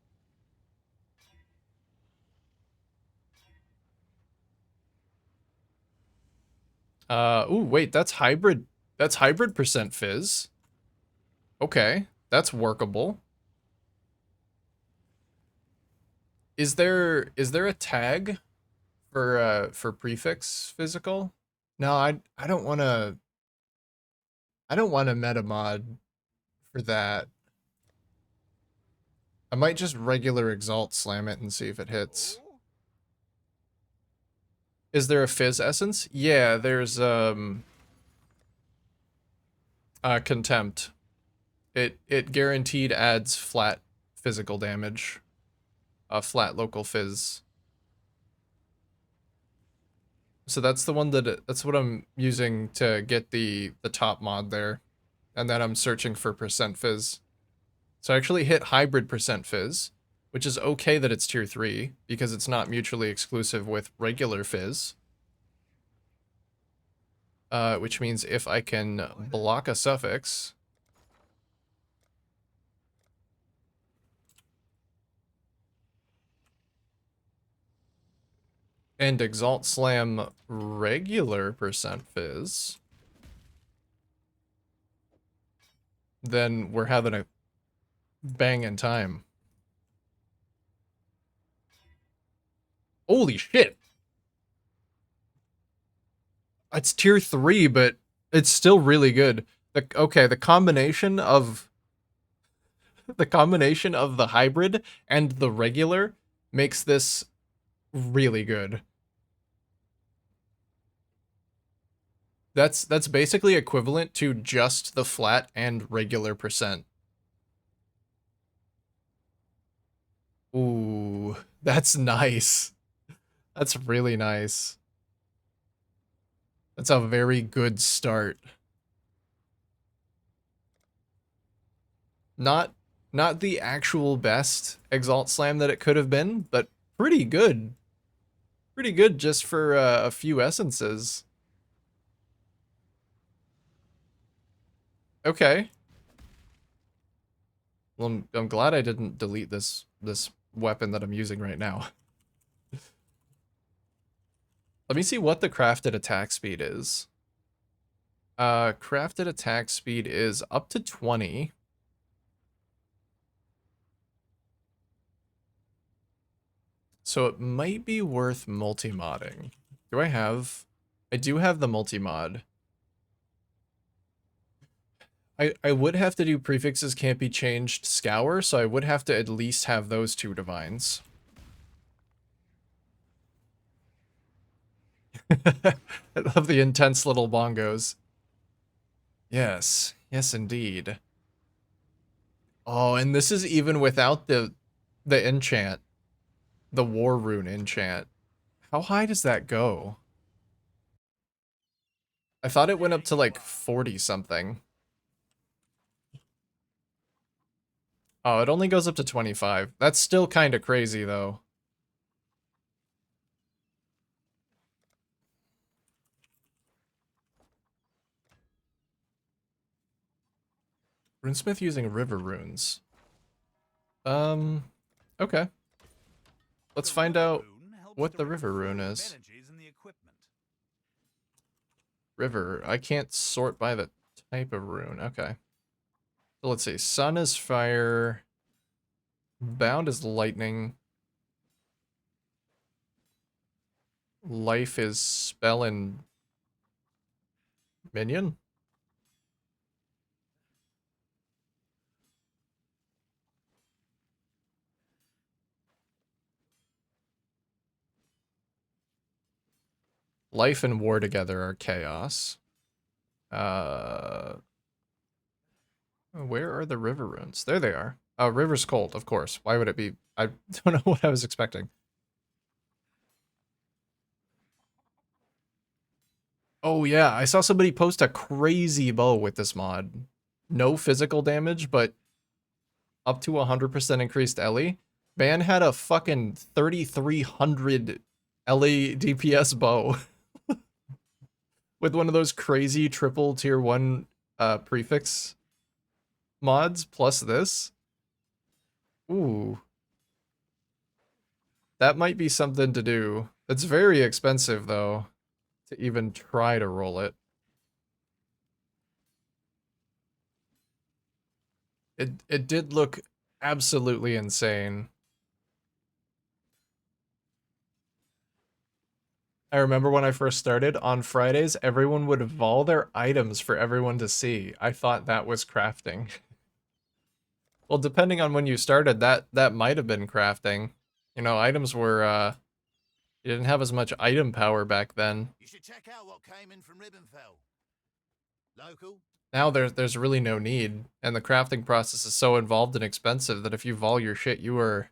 Ooh, wait, that's hybrid. That's hybrid percent fizz. Okay, that's workable. Is there a tag for prefix physical? No, I don't want to meta mod for that. I might just regular exalt slam it and see if it hits. Oh, Is there a fizz essence? Yeah, there's contempt. It guaranteed adds flat physical damage. Flat local fizz. So that's the one that's what I'm using to get the top mod there. And then I'm searching for percent fizz. So I actually hit hybrid percent fizz, which is okay that it's tier 3 because it's not mutually exclusive with regular fizz. Which means if I can block a suffix, and exalt slam regular percent fizz, then we're having a banging time. Holy shit! It's tier 3, but it's still really good. The combination of the hybrid and the regular makes this really good. That's basically equivalent to just the flat and regular percent. Ooh, that's nice. That's really nice. That's a very good start. Not the actual best Exalt Slam that it could have been, but pretty good. Pretty good just for a few essences. Okay. Well, I'm glad I didn't delete this weapon that I'm using right now. Let me see what the crafted attack speed is. Crafted attack speed is up to 20. So it might be worth multi-modding. I do have the multi-mod. I would have to do prefixes can't be changed scour, so I would have to at least have those two divines. I love the intense little bongos. Yes, yes indeed. Oh, and this is even without the enchant. The war rune enchant. How high does that go? I thought it went up to like 40 something. Oh, it only goes up to 25. That's still kind of crazy though. Runesmith using river runes. Okay. Let's find out what the river rune is. River. I can't sort by the type of rune. Okay. So let's see. Sun is fire. Bound is lightning. Life is spell and minion. Life and war together are chaos. Where are the river runes? There they are. River's cold, of course. Why would it be? I don't know what I was expecting. Oh yeah, I saw somebody post a crazy bow with this mod. No physical damage, but up to 100% increased LE. Man had a fucking 3300 LE DPS bow. With one of those crazy triple tier 1 prefix mods plus this? Ooh. That might be something to do. It's very expensive, though, to even try to roll it. It did look absolutely insane. I remember when I first started, on Fridays, everyone would vol their items for everyone to see. I thought that was crafting. Well, depending on when you started, that might have been crafting. You know, items were, you didn't have as much item power back then. You should check out what came in from Ribbenfell. Local? Now there's really no need, and the crafting process is so involved and expensive that if you vol your shit, you were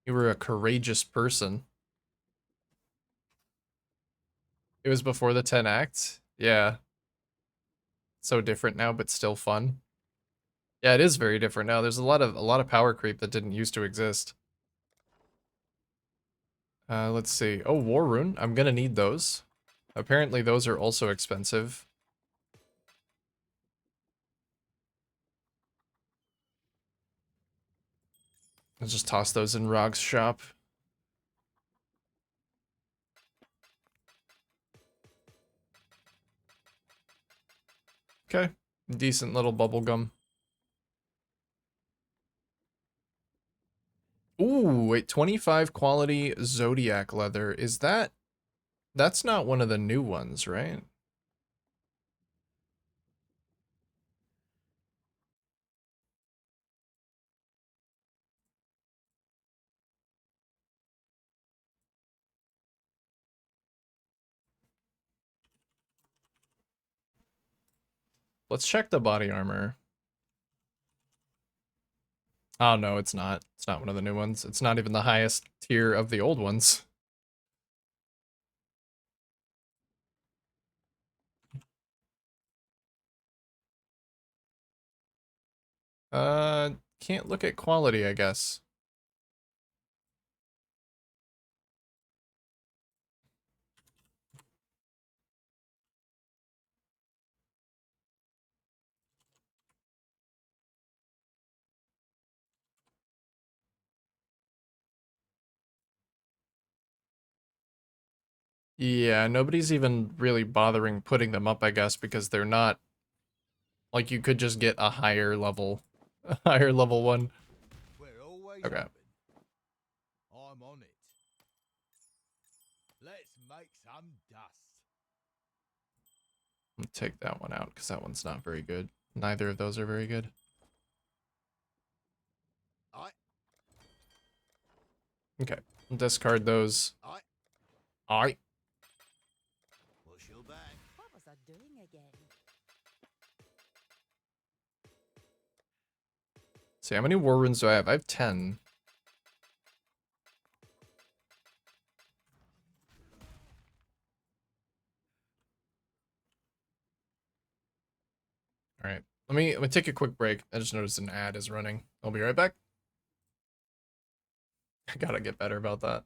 a courageous person. It was before the 10 acts. Yeah. So different now, but still fun. Yeah, it is very different now. There's a lot of power creep that didn't used to exist. Let's see. Oh, War Rune. I'm gonna need those. Apparently those are also expensive. I'll just toss those in Rog's shop. Okay. Decent little bubble gum. Ooh, wait, 25 quality Zodiac leather. Is that... That's not one of the new ones, right? Let's check the body armor. Oh, no, it's not. It's not one of the new ones. It's not even the highest tier of the old ones. Can't look at quality, I guess. Yeah, nobody's even really bothering putting them up, I guess, because they're not... Like, you could just get a higher level... A higher level one. We're always Okay. open. I'm on it. Let's make some dust. I'll take that one out, because that one's not very good. Neither of those are very good. I, Okay. Discard those. Alright. what's your bag? What was I doing again? See, how many war runes do I have? I have 10. Alright. Let me take a quick break. I just noticed an ad is running. I'll be right back. I gotta get better about that.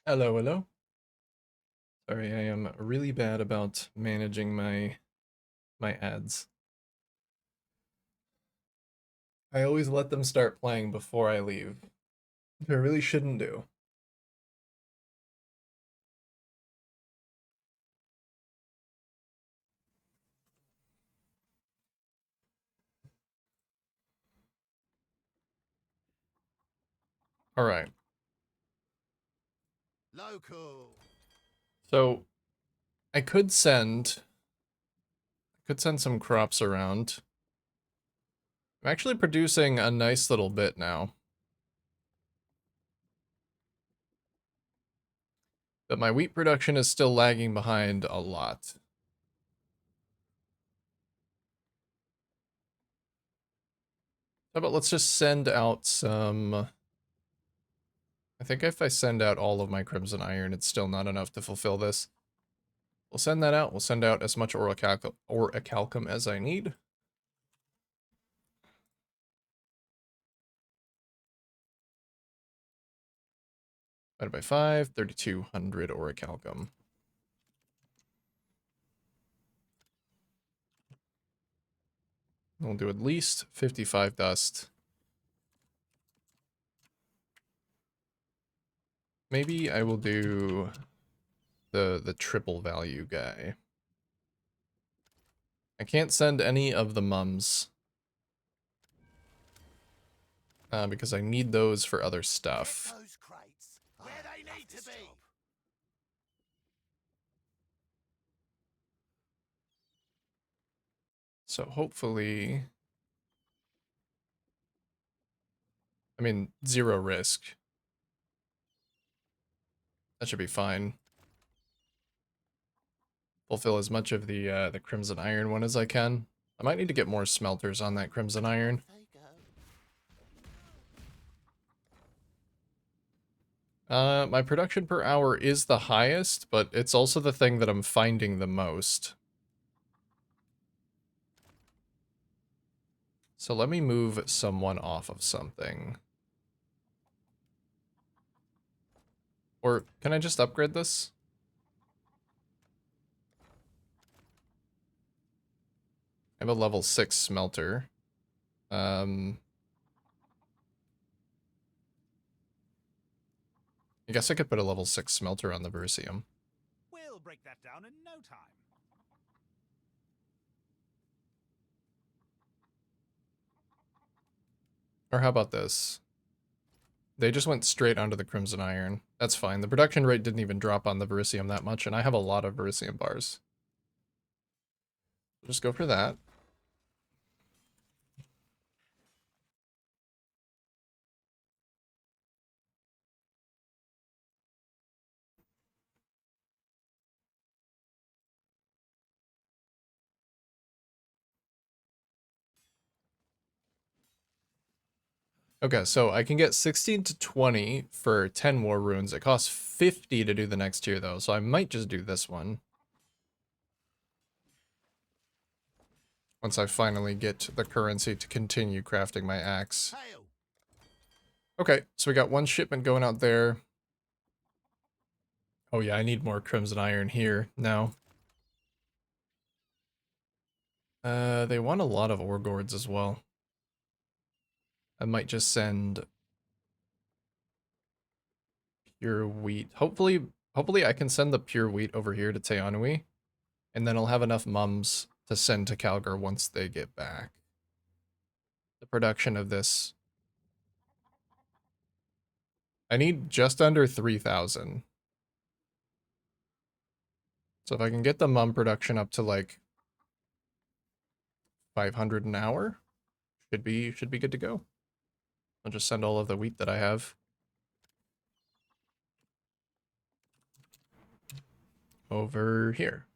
Hello, hello. Sorry, I am really bad about managing my ads. I always let them start playing before I leave, which I really shouldn't do. All right. Local. So I could send some crops around. I'm actually producing a nice little bit now. But my wheat production is still lagging behind a lot. How about let's just send out some... I think if I send out all of my Crimson Iron, it's still not enough to fulfill this. We'll send that out. We'll send out as much orichalcum as I need. Divided by 5, 3,200 orichalcum. We'll do at least 55 dust. Maybe I will do the triple value guy. I can't send any of the mums. Because I need those for other stuff. Get those crates where they need to be. So hopefully... I mean, 0 risk. That should be fine. Fulfill as much of the Crimson Iron one as I can. I might need to get more smelters on that Crimson Iron. They go. My production per hour is the highest, but it's also the thing that I'm finding the most. So let me move someone off of something. Or can I just upgrade this? I have a level 6 smelter. I guess I could put a level 6 smelter on the Verisium. We'll break that down in no time. Or how about this? They just went straight onto the Crimson Iron. That's fine. The production rate didn't even drop on the Verisium that much, and I have a lot of Verisium bars. We'll just go for that. Okay, so I can get 16 to 20 for 10 war runes. It costs 50 to do the next tier, though, so I might just do this one. Once I finally get the currency to continue crafting my axe. Hail. Okay, so we got one shipment going out there. Oh yeah, I need more Crimson Iron here now. They want a lot of ore gourds as well. I might just send pure wheat. Hopefully I can send the pure wheat over here to Teanui, and then I'll have enough mums to send to Calgar once they get back. The production of this. I need just under 3,000. So if I can get the mum production up to like 500 an hour, should be good to go. I'll just send all of the wheat that I have over here.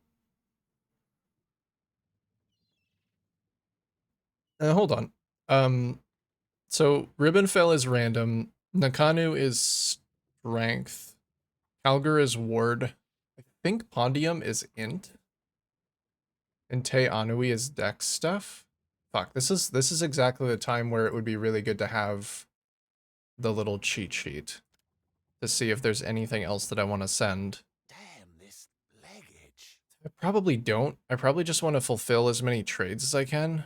Hold on. So Ribbonfell is random. Nakanu is strength. Calgar is ward. I think Pondium is int. And Te Anui is dex stuff. Fuck, this is exactly the time where it would be really good to have the little cheat sheet. to see if there's anything else that I want to send. Damn this leggage. I probably don't. I probably just want to fulfill as many trades as I can.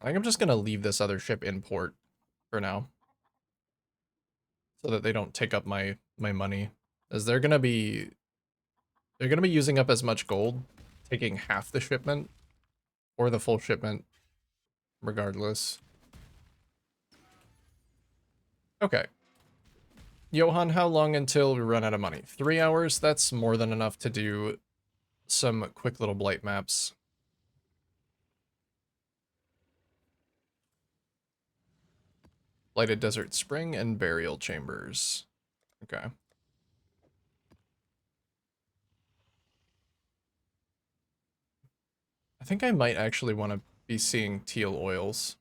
I think I'm just going to leave this other ship in port for now, so that they don't take up my money, as they're going to be using up as much gold taking half the shipment or the full shipment regardless. Okay. Johan, how long until we run out of money? 3 hours? That's more than enough to do some quick little blight maps. Blighted Desert Spring and Burial Chambers. Okay. I think I might actually want to be seeing teal oils.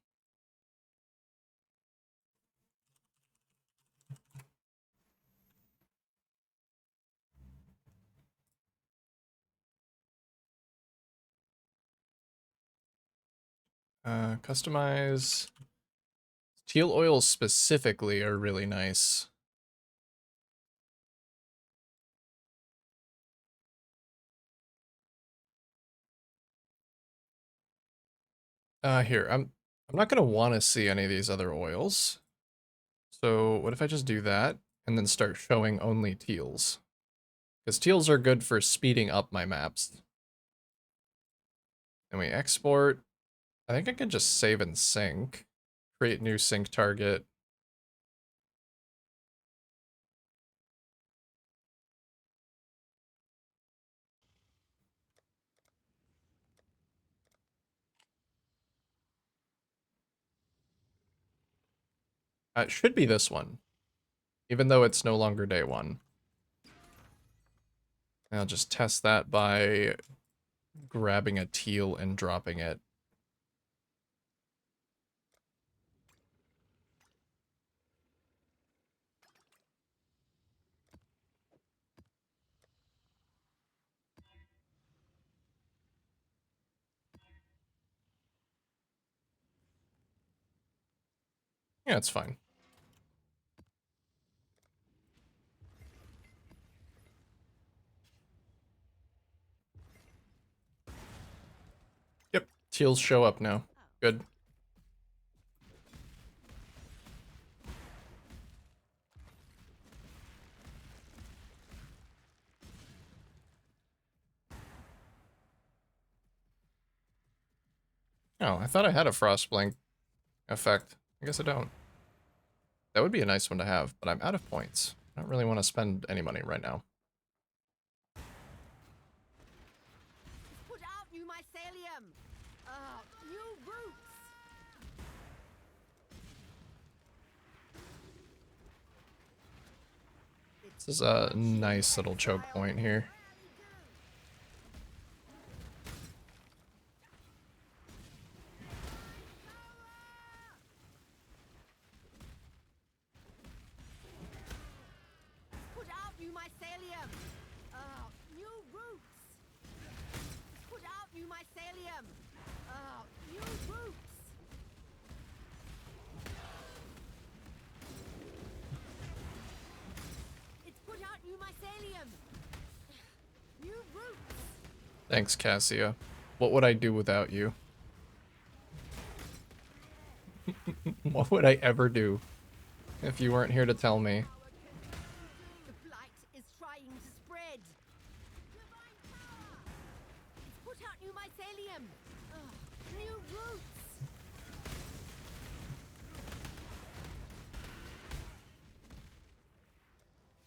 Customize. Teal oils specifically are really nice. Here, I'm not gonna want to see any of these other oils. So what if I just do that and then start showing only teals? Because teals are good for speeding up my maps. And we export. I think I could just save and sync. Create new sync target. It should be this one, even though it's no longer day one. And I'll just test that by grabbing a teal and dropping it. Yeah, it's fine. Yep, teals show up now. Good. Oh, I thought I had a Frostblink effect. I guess I don't. That would be a nice one to have, but I'm out of points. I don't really want to spend any money right now. Put out new mycelium. New roots. This is a nice little choke point here. Put out new mycelium. New roots. Put out new mycelium. New roots. It's put out new mycelium. New roots. Thanks, Cassia. What would I do without you? What would I ever do if you weren't here to tell me? The blight is trying to spread. Divine power. It's put out new mycelium. New roots.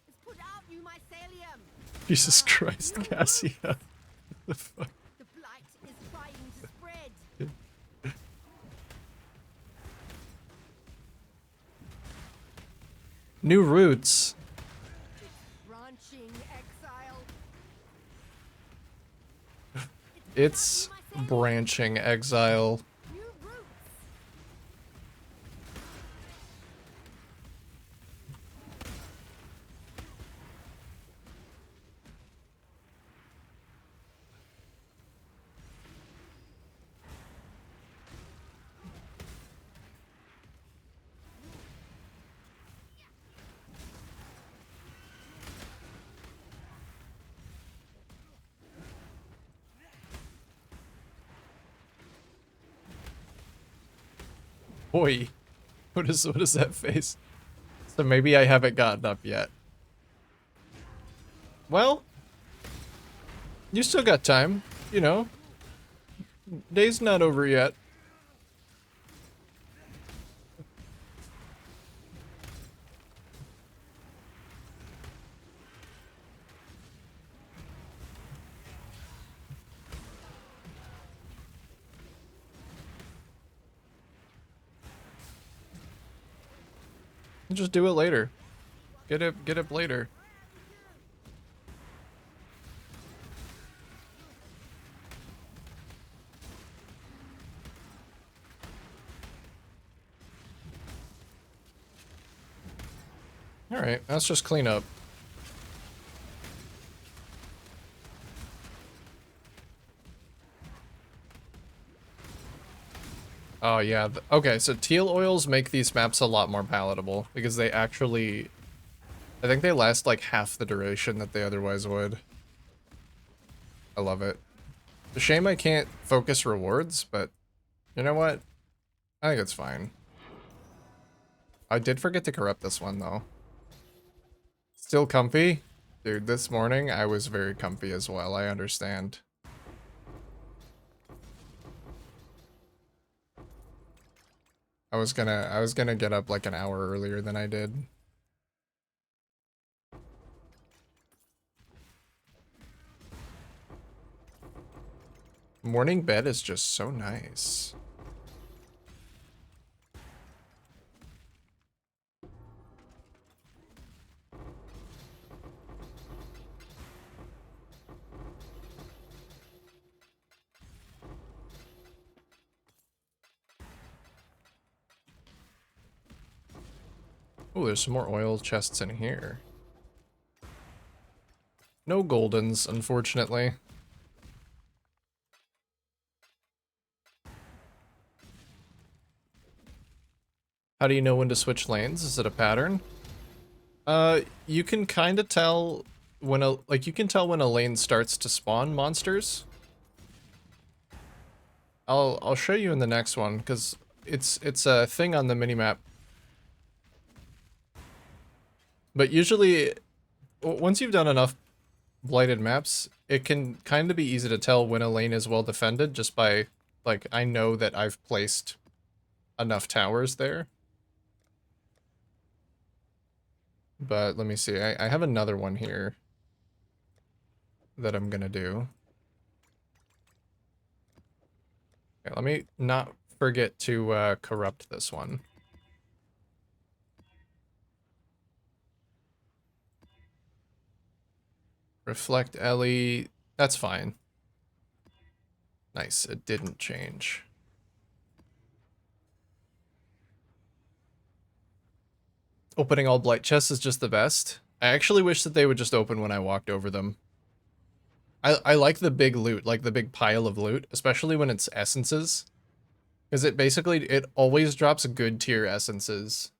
It's put out new mycelium. Jesus Christ, Cassia. The fuck? The blight is trying to spread. New roots. Branching exile. It's branching exile. New roots. Oi. What is that face? So maybe I haven't gotten up yet. Well, you still got time, you know. Day's not over yet. Just do it later. Get it later. Alright, let's just clean up. Oh yeah, okay, so teal oils make these maps a lot more palatable, because they actually... I think they last like half the duration that they otherwise would. I love it. It's a shame I can't focus rewards, but you know what? I think it's fine. I did forget to corrupt this one though. Still comfy? Dude, this morning I was very comfy as well, I understand. I was gonna get up like an hour earlier than I did. Morning bed is just so nice. Oh, there's some more oil chests in here. No goldens, unfortunately. How do you know when to switch lanes? Is it a pattern? You can kind of tell when you can tell when a lane starts to spawn monsters. I'll show you in the next one because it's a thing on the minimap. But usually, once you've done enough blighted maps, it can kind of be easy to tell when a lane is well defended just by, like, I know that I've placed enough towers there. But let me see, I have another one here that I'm gonna do. Okay, let me not forget to corrupt this one. Reflect Ellie, that's fine. Nice, it didn't change. Opening all blight chests is just the best. I actually wish that they would just open when I walked over them. I like the big loot, like the big pile of loot, especially when it's essences. Because it always drops good tier essences.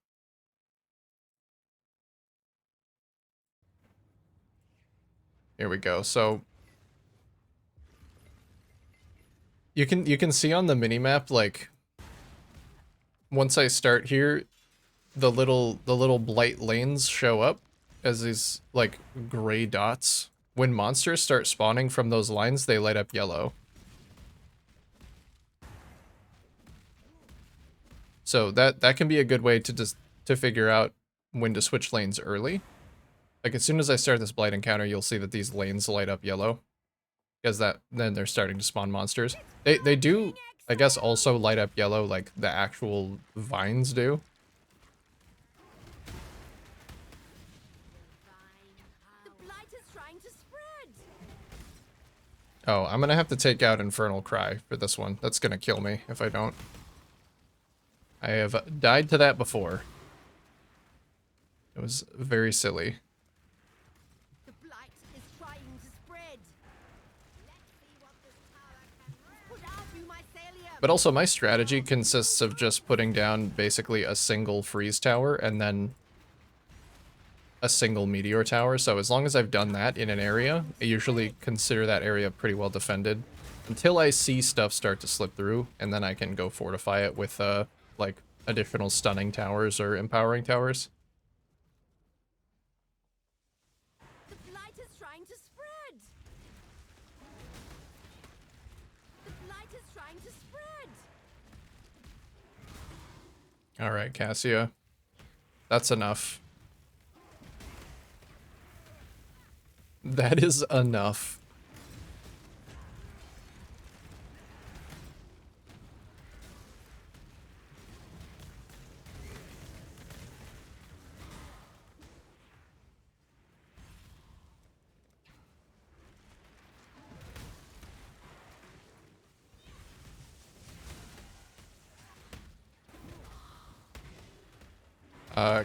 Here we go. So you can see on the minimap, like, once I start here, the little blight lanes show up as these like gray dots. When monsters start spawning from those lines, they light up yellow. So that can be a good way to figure out when to switch lanes early. Like, as soon as I start this blight encounter, you'll see that these lanes light up yellow. Because then they're starting to spawn monsters. They do, I guess, also light up yellow like the actual vines do. The blight is trying to spread. Oh, I'm gonna have to take out Infernal Cry for this one. That's gonna kill me if I don't. I have died to that before. It was very silly. The blight is trying to spread. Let's see what this tower can put out you mycelium. But also, my strategy consists of just putting down basically a single freeze tower and then a single meteor tower. So as long as I've done that in an area, I usually consider that area pretty well defended until I see stuff start to slip through, and then I can go fortify it with like additional stunning towers or empowering towers. The blight is trying to spread. The blight is trying to spread. All right, Cassia. That's enough. That is enough.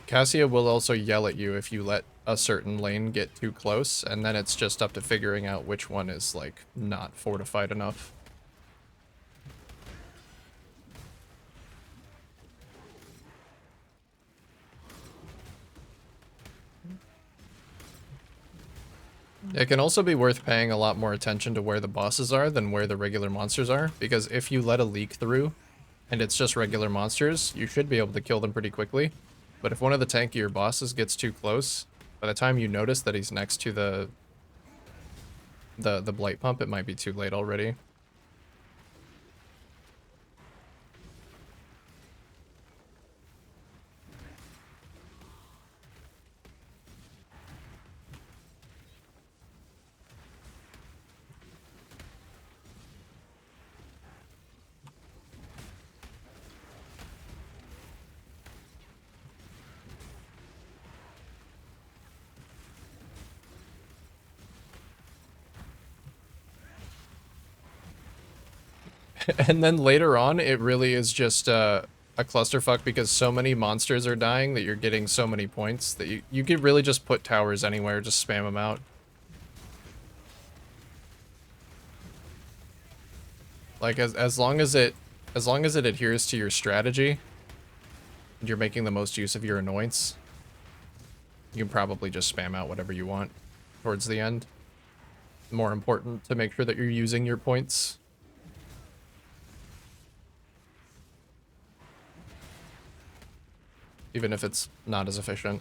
Cassia will also yell at you if you let a certain lane get too close, and then it's just up to figuring out which one is, like, not fortified enough. It can also be worth paying a lot more attention to where the bosses are than where the regular monsters are, because if you let a leak through and it's just regular monsters, you should be able to kill them pretty quickly. But if one of the tankier bosses gets too close, by the time you notice that he's next to the blight pump, it might be too late already. And then later on, it really is just a clusterfuck because so many monsters are dying that you're getting so many points that you could really just put towers anywhere, just spam them out. Like as long as it adheres to your strategy and you're making the most use of your annoyance, you can probably just spam out whatever you want towards the end. More important to make sure that you're using your points. Even if it's not as efficient.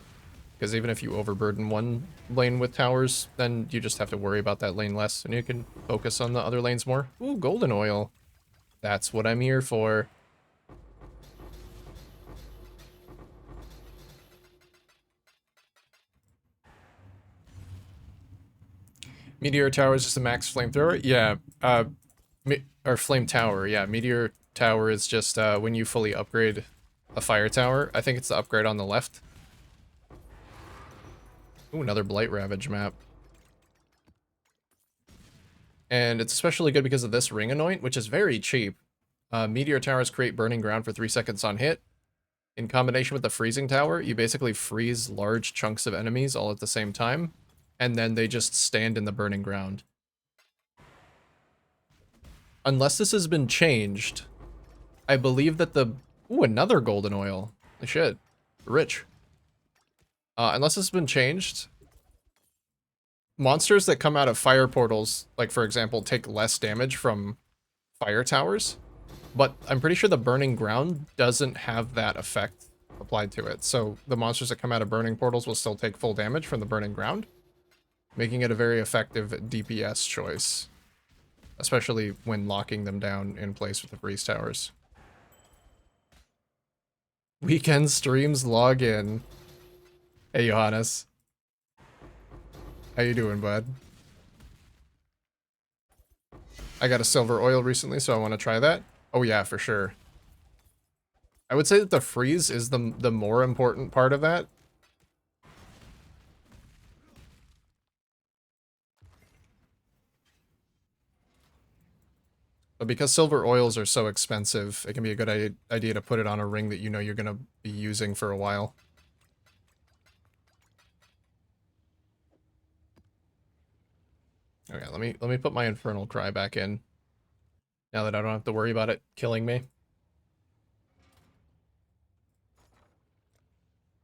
Because even if you overburden one lane with towers, then you just have to worry about that lane less, and you can focus on the other lanes more. Ooh, golden oil. That's what I'm here for. Meteor tower is just a max flamethrower? Yeah, or flame tower, yeah. Meteor tower is just when you fully upgrade a fire tower. I think it's the upgrade on the left. Ooh, another Blight Ravage map. And it's especially good because of this Ring Anoint, which is very cheap. Meteor towers create burning ground for 3 seconds on hit. In combination with the freezing tower, you basically freeze large chunks of enemies all at the same time, and then they just stand in the burning ground. Unless this has been changed, I believe that the... Ooh, another golden oil. Shit. Rich. Unless this has been changed, monsters that come out of fire portals, like for example, take less damage from fire towers, but I'm pretty sure the burning ground doesn't have that effect applied to it. So the monsters that come out of burning portals will still take full damage from the burning ground, making it a very effective DPS choice, especially when locking them down in place with the freeze towers. Weekend streams log in. Hey, Johannes. How you doing, bud? I got a silver oil recently, so I want to try that. Oh yeah, for sure. I would say that the freeze is the more important part of that. But because silver oils are so expensive, it can be a good idea to put it on a ring that you know you're going to be using for a while. Okay, let me put my Infernal Cry back in. Now that I don't have to worry about it killing me.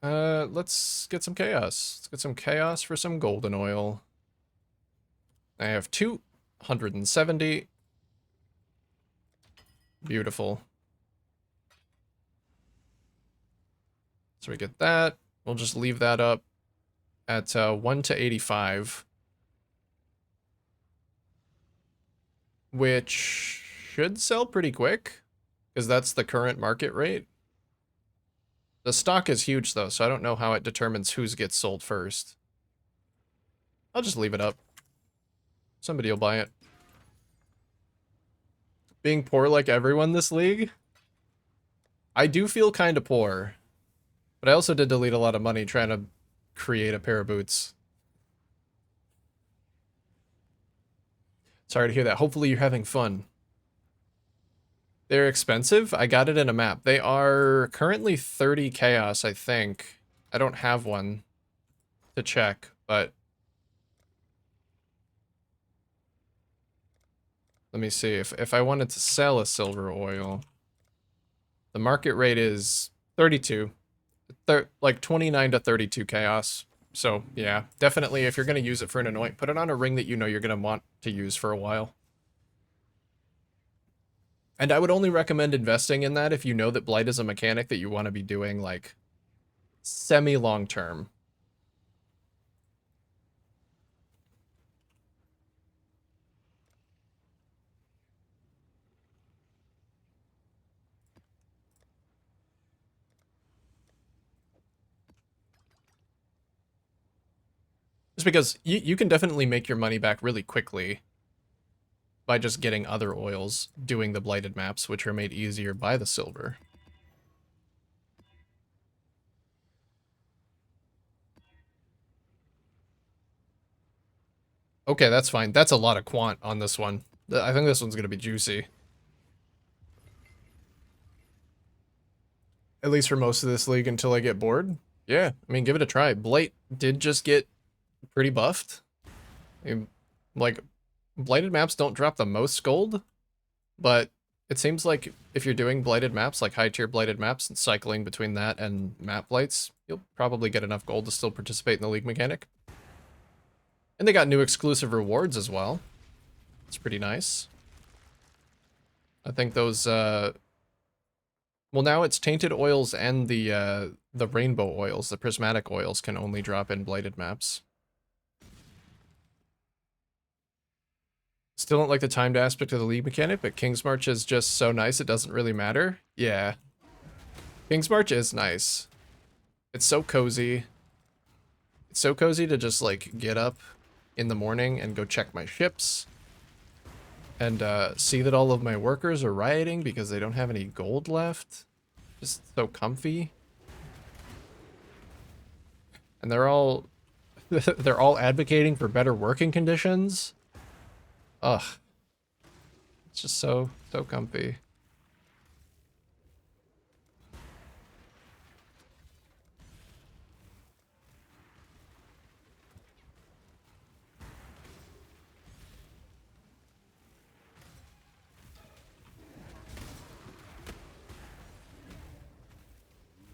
Let's get some chaos. Let's get some chaos for some golden oil. I have 270. Beautiful. So we get that. We'll just leave that up at 1 to 85. Which should sell pretty quick, because that's the current market rate. The stock is huge, though, so I don't know how it determines whose gets sold first. I'll just leave it up. Somebody will buy it. Being poor like everyone this league? I do feel kind of poor. But I also did delete a lot of money trying to create a pair of boots. Sorry to hear that. Hopefully you're having fun. They're expensive? I got it in a map. They are currently 30 chaos, I think. I don't have one to check, but... Let me see. If I wanted to sell a silver oil, the market rate is 32. Like 29 to 32 chaos. So, yeah. Definitely, if you're going to use it for an anoint, put it on a ring that you know you're going to want to use for a while. And I would only recommend investing in that if you know that Blight is a mechanic that you want to be doing, like, semi-long term. Just because you can definitely make your money back really quickly by just getting other oils, doing the blighted maps, which are made easier by the silver. Okay, that's fine. That's a lot of quant on this one. I think this one's going to be juicy. At least for most of this league until I get bored. Yeah, I mean, give it a try. Blight did just get pretty buffed. Like, blighted maps don't drop the most gold, but it seems like if you're doing blighted maps, like high tier blighted maps, and cycling between that and map blights, you'll probably get enough gold to still participate in the league mechanic. And they got new exclusive rewards as well. It's pretty nice. I think those, well, now it's tainted oils and the rainbow oils, the prismatic oils, can only drop in blighted maps. Still don't like the timed aspect of the league mechanic, but King's March is just so nice it doesn't really matter. Yeah. King's March is nice. It's so cozy. It's so cozy to just, like, get up in the morning and go check my ships. And see that all of my workers are rioting because they don't have any gold left. Just so comfy. And they're all they're all advocating for better working conditions. Ugh. It's just so comfy.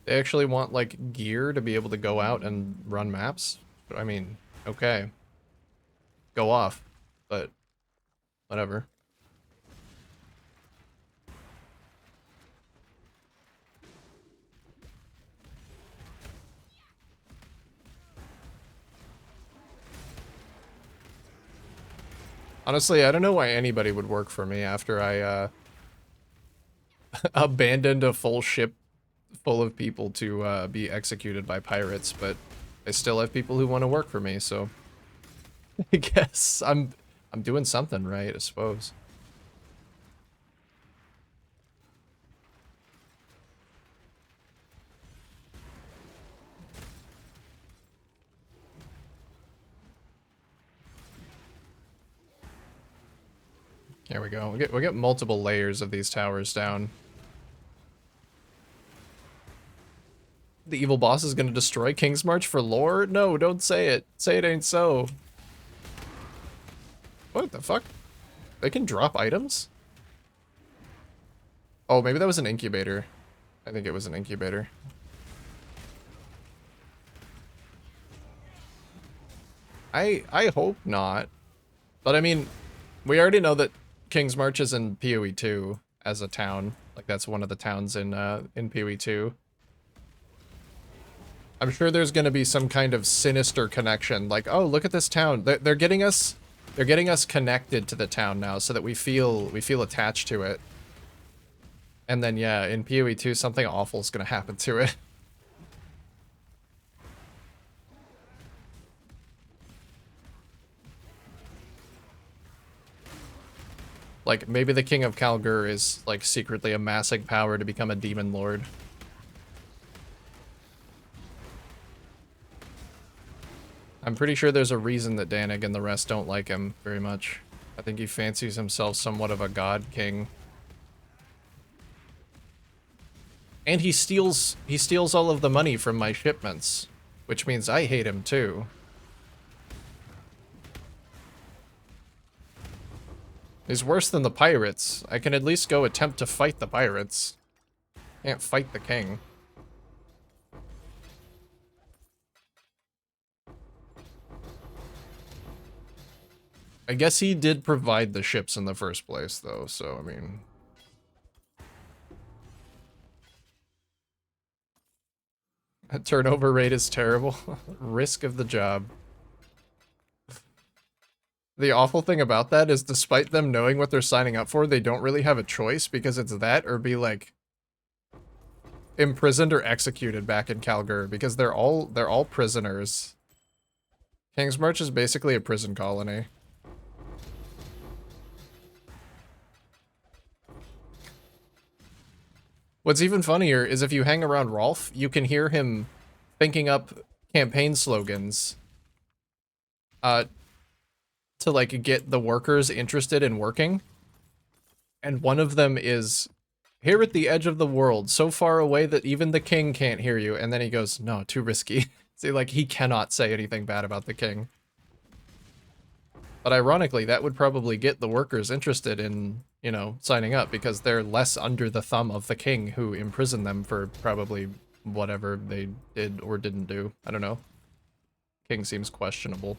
They actually want, like, gear to be able to go out and run maps? I mean, okay. Go off. But, whatever. Honestly, I don't know why anybody would work for me after I, abandoned a full ship full of people to be executed by pirates, but I still have people who want to work for me, so I guess I'm doing something right, I suppose. There we go. We'll get multiple layers of these towers down. The evil boss is going to destroy King's March for lore? No, don't say it. Say it ain't so. What the fuck? They can drop items? Oh, maybe that was an incubator. I think it was an incubator. I hope not. But I mean, we already know that King's March is in PoE 2 as a town. Like, that's one of the towns in PoE 2. I'm sure there's going to be some kind of sinister connection. Like, oh, look at this town. They're getting us connected to the town now so that we feel attached to it. And then, yeah, in PoE 2, something awful is going to happen to it. Like, maybe the King of Kalgur is, like, secretly amassing power to become a demon lord. I'm pretty sure there's a reason that Danig and the rest don't like him very much. I think he fancies himself somewhat of a god king. And he steals all of the money from my shipments, which means I hate him too. He's worse than the pirates. I can at least go attempt to fight the pirates. Can't fight the king. I guess he did provide the ships in the first place, though, so, I mean... That turnover rate is terrible. Risk of the job. The awful thing about that is despite them knowing what they're signing up for, they don't really have a choice because it's that or be, like, imprisoned or executed back in Kalgur because they're all prisoners. Kingsmarch is basically a prison colony. What's even funnier is if you hang around Rolf, you can hear him thinking up campaign slogans to, like, get the workers interested in working. And one of them is, here at the edge of the world, so far away that even the king can't hear you. And then he goes, no, too risky. See, like, he cannot say anything bad about the king. But ironically, that would probably get the workers interested in, you know, signing up because they're less under the thumb of the king who imprisoned them for probably whatever they did or didn't do. I don't know. King seems questionable.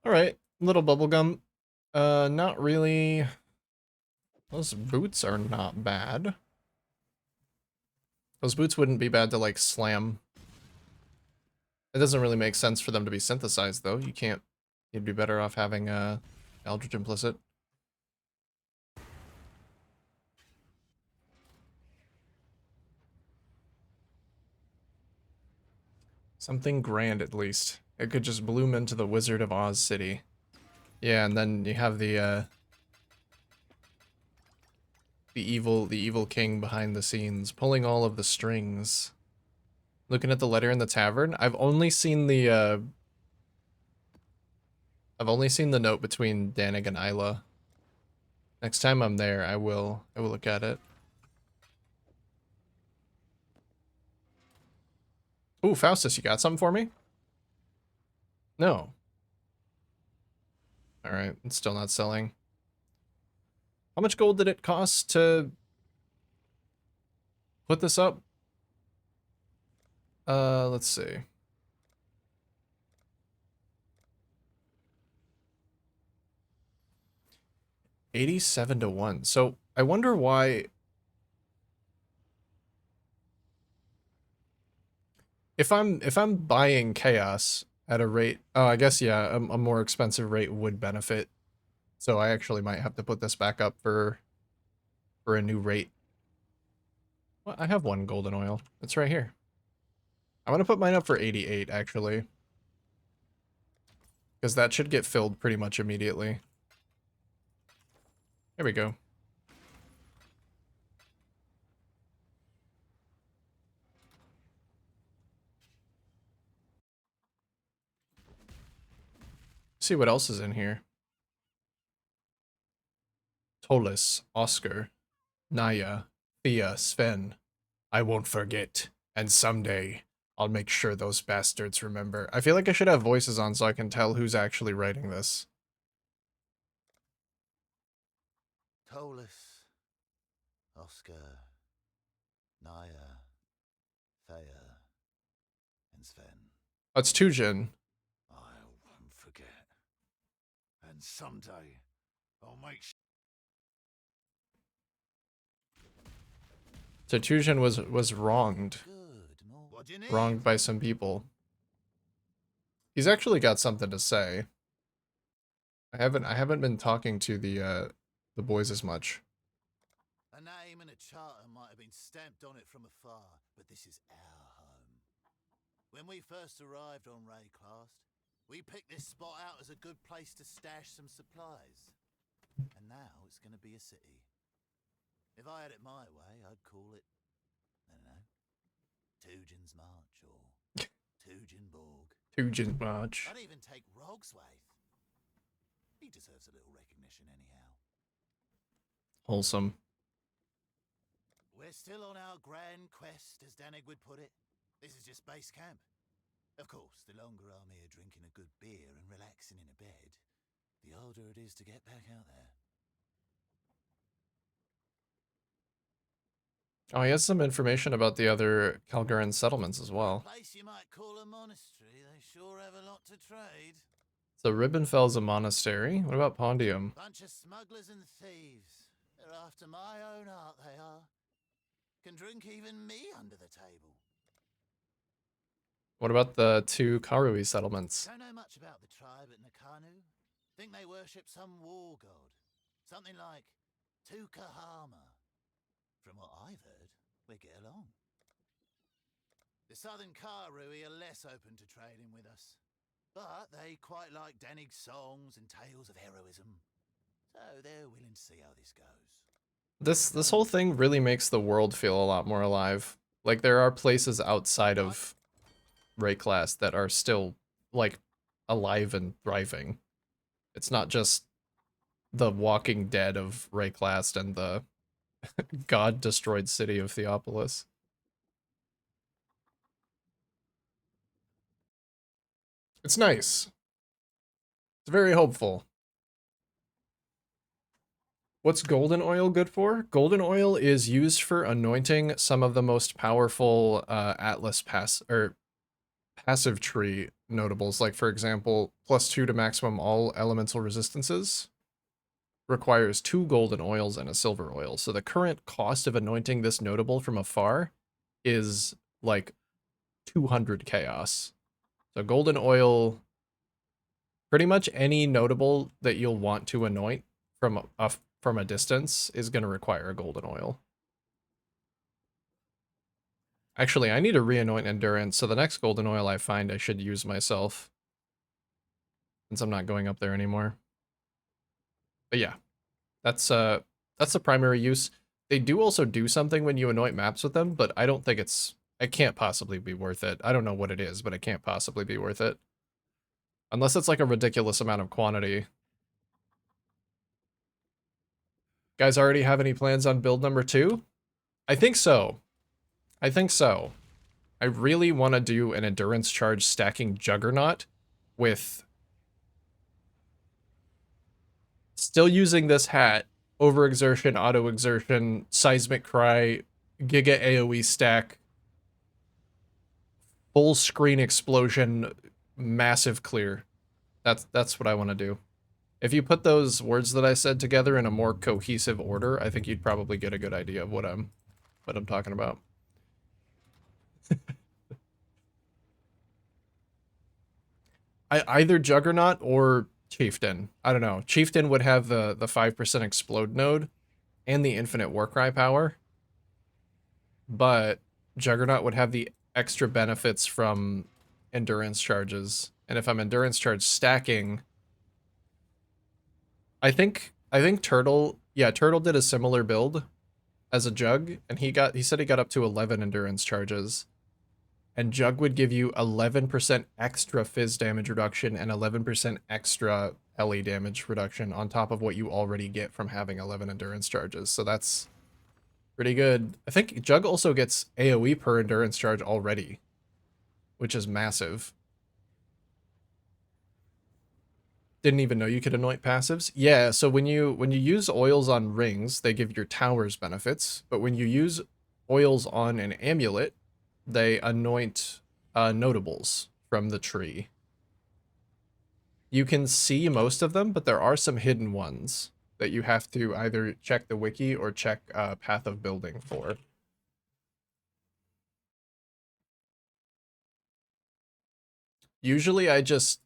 Alright, little bubblegum. Not really. Those boots are not bad. Those boots wouldn't be bad to, like, slam. It doesn't really make sense for them to be synthesized, though. You can't... You'd be better off having, Eldritch Implicit. Something grand, at least. It could just bloom into the Wizard of Oz city. Yeah, and then you have the evil king behind the scenes, pulling all of the strings. Looking at the letter in the tavern, I've only seen the note between Danig and Isla. Next time I'm there, I will look at it. Ooh, Faustus, you got something for me? No. Alright, it's still not selling. How much gold did it cost to put this up? Let's see. $87 to 1. So I wonder why. If I'm buying chaos at a rate, oh, I guess yeah, a more expensive rate would benefit. So I actually might have to put this back up for a new rate. Well, I have one golden oil. It's right here. I'm gonna put mine up for 88 actually, because that should get filled pretty much immediately. There we go. See what else is in here. Tolis, Oscar, Naya, Thea, Sven. I won't forget. And someday, I'll make sure those bastards remember. I feel like I should have voices on so I can tell who's actually writing this. Tolis, Oscar, Naya, Thea, and Sven. That's Tujin. I won't forget. And someday, I'll make So Tujin was wronged. good more. What do you need? Wronged by some people. He's actually got something to say. I haven't been talking to the boys as much. A name and a charter might have been stamped on it from afar, but this is our home. When we first arrived on Rayclast, we picked this spot out as a good place to stash some supplies. And now it's going to be a city. If I had it my way, I'd call it, I don't know, Tujin's March or Tujinborg. Tujin March. I'd even take Rogswaith. He deserves a little recognition anyhow. Wholesome. We're still on our grand quest, as Danig would put it. This is just base camp. Of course, the longer I'm here drinking a good beer and relaxing in a bed, the harder it is to get back out there. Oh, he has some information about the other Calgaran settlements as well. A place you might call a monastery. They sure have a lot to trade. So Ribbonfell's a monastery. What about Pondium? Bunch of smugglers and thieves. They're after my own art, they are. Can drink even me under the table. What about the two Karui settlements? Don't know much about the tribe at Nakanu. Think they worship some war god. Something like Tukahama. From what I've heard, we get along. The southern Karui are less open to trading with us. But they quite like Danig's songs and tales of heroism. So they're willing to see how this goes. This whole thing really makes the world feel a lot more alive. Like, there are places outside of Rayclast that are still, like, alive and thriving. It's not just the Walking Dead of Rayclast and the god-destroyed city of Theopolis. It's nice. It's very hopeful. What's golden oil good for? Golden oil is used for anointing some of the most powerful Atlas passive tree notables. Like, for example, +2 to maximum all elemental resistances requires 2 golden oils and a silver oil. So the current cost of anointing this notable from afar is like 200 chaos. So golden oil, pretty much any notable that you'll want to anoint from a distance is going to require a golden oil. Actually, I need to re-anoint endurance, so the next golden oil I find I should use myself, since I'm not going up there anymore. But yeah, that's the primary use. They do also do something when you anoint maps with them, but I don't think it can't possibly be worth it. I don't know what it is, but it can't possibly be worth it. Unless it's like a ridiculous amount of quantity. Guys already have any plans on build number 2? I think so. I think so. I really want to do an endurance charge stacking Juggernaut with still using this hat, overexertion, auto-exertion, seismic cry, giga AoE stack, full screen explosion, massive clear. That's what I want to do. If you put those words that I said together in a more cohesive order, I think you'd probably get a good idea of what I'm talking about. Either Juggernaut or Chieftain. I don't know. Chieftain would have the 5% explode node and the infinite Warcry power, but Juggernaut would have the extra benefits from endurance charges. And if I'm endurance charge stacking, I think Turtle did a similar build as a Jug, and he said he got up to 11 endurance charges. And Jug would give you 11% extra Fizz damage reduction and 11% extra LE damage reduction on top of what you already get from having 11 endurance charges. So that's pretty good. I think Jug also gets AoE per endurance charge already, which is massive. Didn't even know you could anoint passives. Yeah, so when you use oils on rings, they give your towers benefits, but when you use oils on an amulet, they anoint notables from the tree. You can see most of them, but there are some hidden ones that you have to either check the wiki or check Path of Building for. Usually I just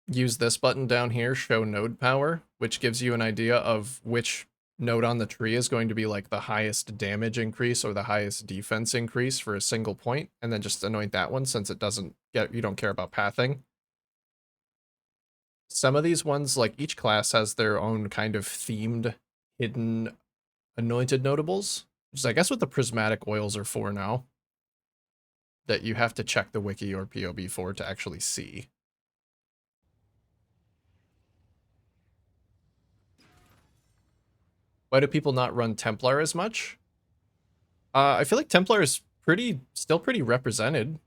use this button down here, show node power, which gives you an idea of which node on the tree is going to be like the highest damage increase or the highest defense increase for a single point, and then just anoint that one since it doesn't get, you don't care about pathing. Some of these ones, like each class has their own kind of themed hidden anointed notables, which is I guess what the prismatic oils are for now, that you have to check the wiki or POB for to actually see. Why do people not run Templar as much? I feel like Templar is still pretty represented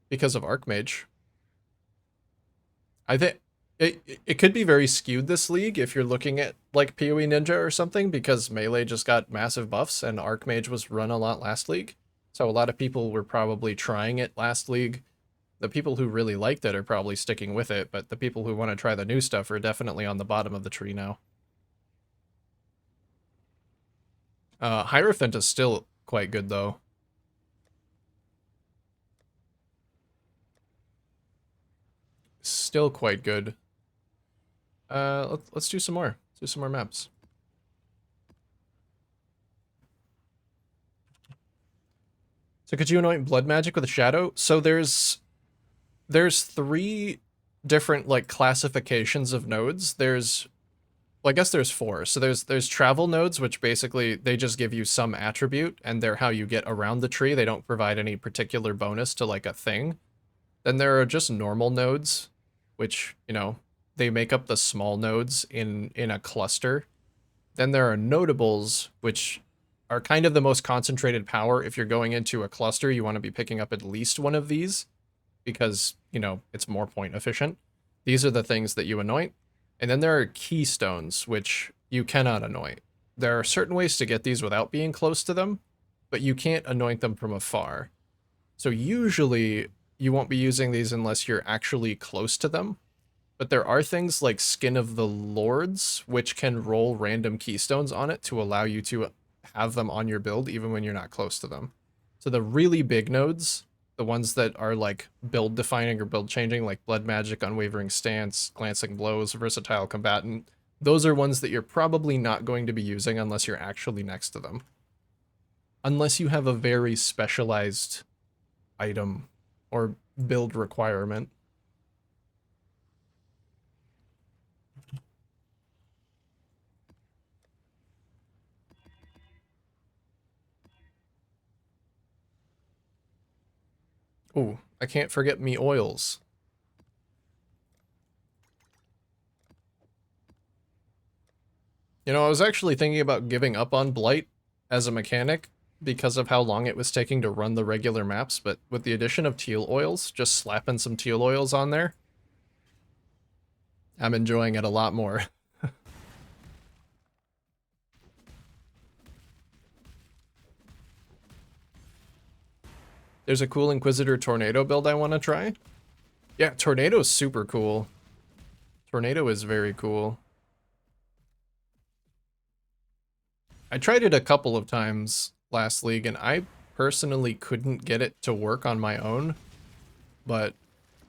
because of Archmage. I think it could be very skewed this league if you're looking at like PoE Ninja or something, because Melee just got massive buffs and Archmage was run a lot last league. So a lot of people were probably trying it last league. The people who really liked it are probably sticking with it, but the people who want to try the new stuff are definitely on the bottom of the tree now. Hierophant is still quite good, though. Still quite good. Let's do some more. Let's do some more maps. So could you anoint blood magic with a shadow? So there's 3 different like classifications of nodes. Well, I guess there's 4. So there's travel nodes, which basically they just give you some attribute and they're how you get around the tree. They don't provide any particular bonus to like a thing. Then there are just normal nodes, which, you know, they make up the small nodes in a cluster. Then there are notables, which are kind of the most concentrated power. If you're going into a cluster, you want to be picking up at least one of these because, you know, it's more point efficient. These are the things that you anoint. And then there are keystones, which you cannot anoint. There are certain ways to get these without being close to them, but you can't anoint them from afar. So usually you won't be using these unless you're actually close to them. But there are things like Skin of the Lords, which can roll random keystones on it to allow you to have them on your build even when you're not close to them. So the really big nodes, the ones that are like build defining or build changing, like Blood Magic, Unwavering Stance, Glancing Blows, Versatile Combatant, those are ones that you're probably not going to be using unless you're actually next to them. Unless you have a very specialized item or build requirement. Ooh, I can't forget me oils. You know, I was actually thinking about giving up on Blight as a mechanic because of how long it was taking to run the regular maps, but with the addition of teal oils, just slapping some teal oils on there, I'm enjoying it a lot more. There's a cool Inquisitor Tornado build I want to try. Yeah, Tornado's super cool. Tornado is very cool. I tried it a couple of times last league, and I personally couldn't get it to work on my own. But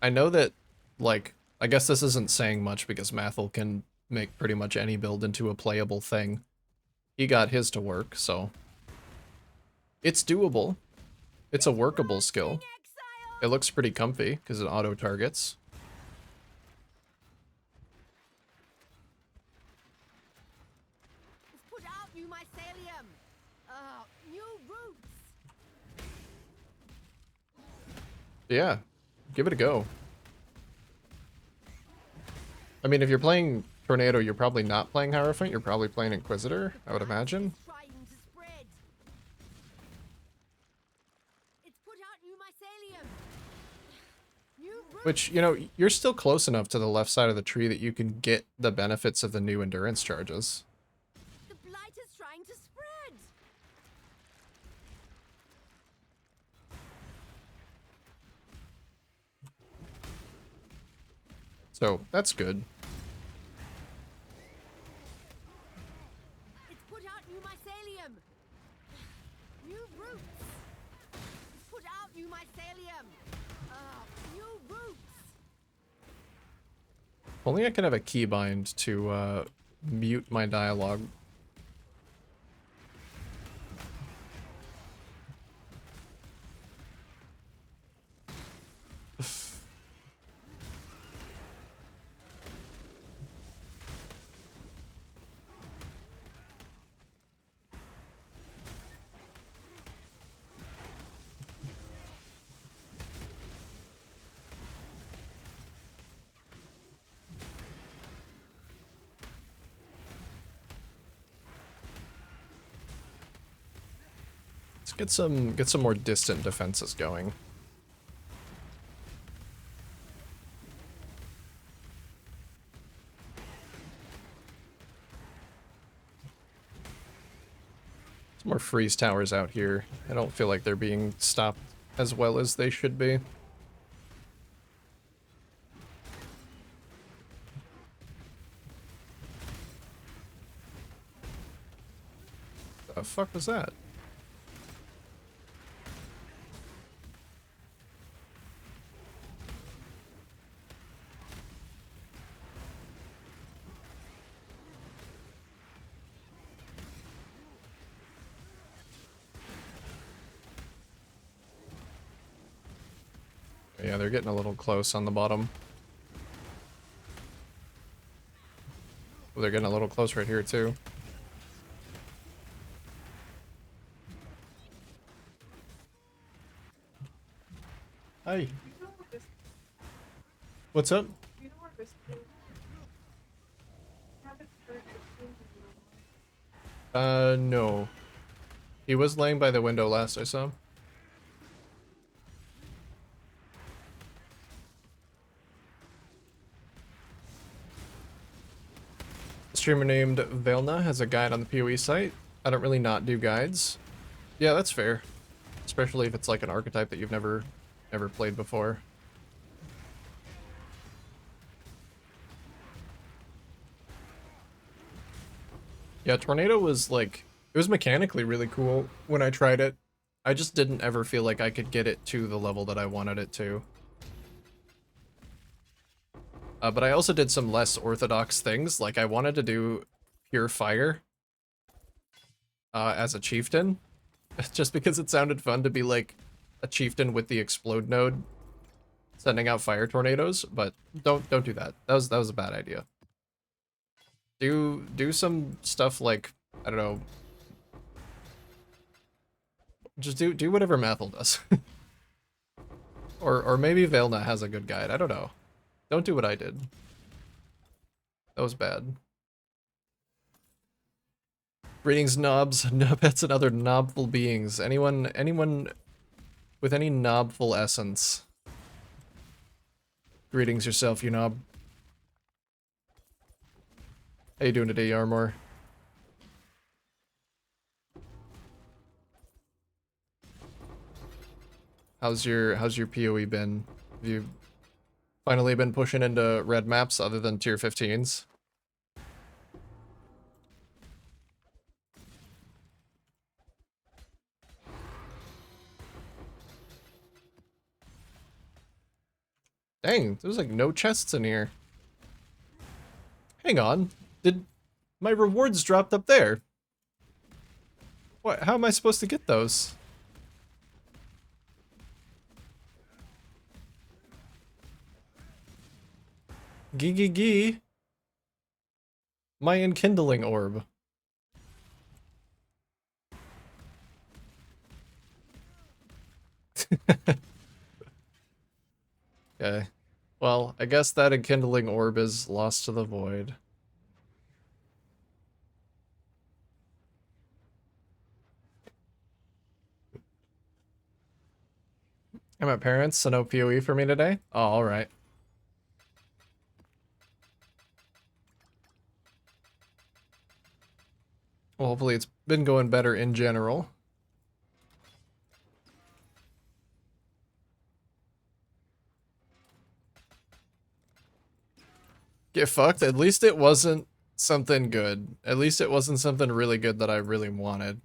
I know that, like, I guess this isn't saying much because Mathel can make pretty much any build into a playable thing. He got his to work, so it's doable. It's a workable skill. It looks pretty comfy because it auto-targets. Put out new mycelium. New roots. Yeah, give it a go. I mean, if you're playing Tornado, you're probably not playing Hierophant, you're probably playing Inquisitor, I would imagine. Trying to spread. It's put out new mycelium. New roots. Which, you know, you're still close enough to the left side of the tree that you can get the benefits of the new endurance charges. The blight is trying to spread. So, that's good. It's put out new mycelium. New roots. It's put out new mycelium. New roots. If only I could have a keybind to mute my dialogue. Let's get some more distant defenses going. Some more freeze towers out here. I don't feel like they're being stopped as well as they should be. The fuck was that? Yeah, they're getting a little close on the bottom. Oh, they're getting a little close right here, too. Hi. What's up? No. He was laying by the window last I saw him. A streamer named Velna has a guide on the PoE site. I don't really not do guides. Yeah, that's fair. Especially if it's like an archetype that you've never played before. Yeah, Tornado was like, it was mechanically really cool when I tried it. I just didn't ever feel like I could get it to the level that I wanted it to. But I also did some less orthodox things, like I wanted to do Pure Fire as a chieftain, just because it sounded fun to be like a chieftain with the explode node sending out fire tornadoes, but don't do that. That was a bad idea. Do some stuff like, I don't know, just do whatever Mathel does. Or maybe Velna has a good guide, I don't know. Don't do what I did. That was bad. Greetings, knobs, nubbets, and other knobful beings. Anyone with any knobful essence. Greetings yourself, you knob. How you doing today, Yarmor? How's your PoE been? Have you finally been pushing into red maps other than tier 15s? Dang, there's like no chests in here. Hang on. Did my rewards dropped up there? What? How am I supposed to get those? Gee. My enkindling orb. Okay. Well, I guess that enkindling orb is lost to the void. I'm at parents, so no PoE for me today? Oh, alright. Well, hopefully it's been going better in general. Get fucked? At least it wasn't something good. At least it wasn't something really good that I really wanted.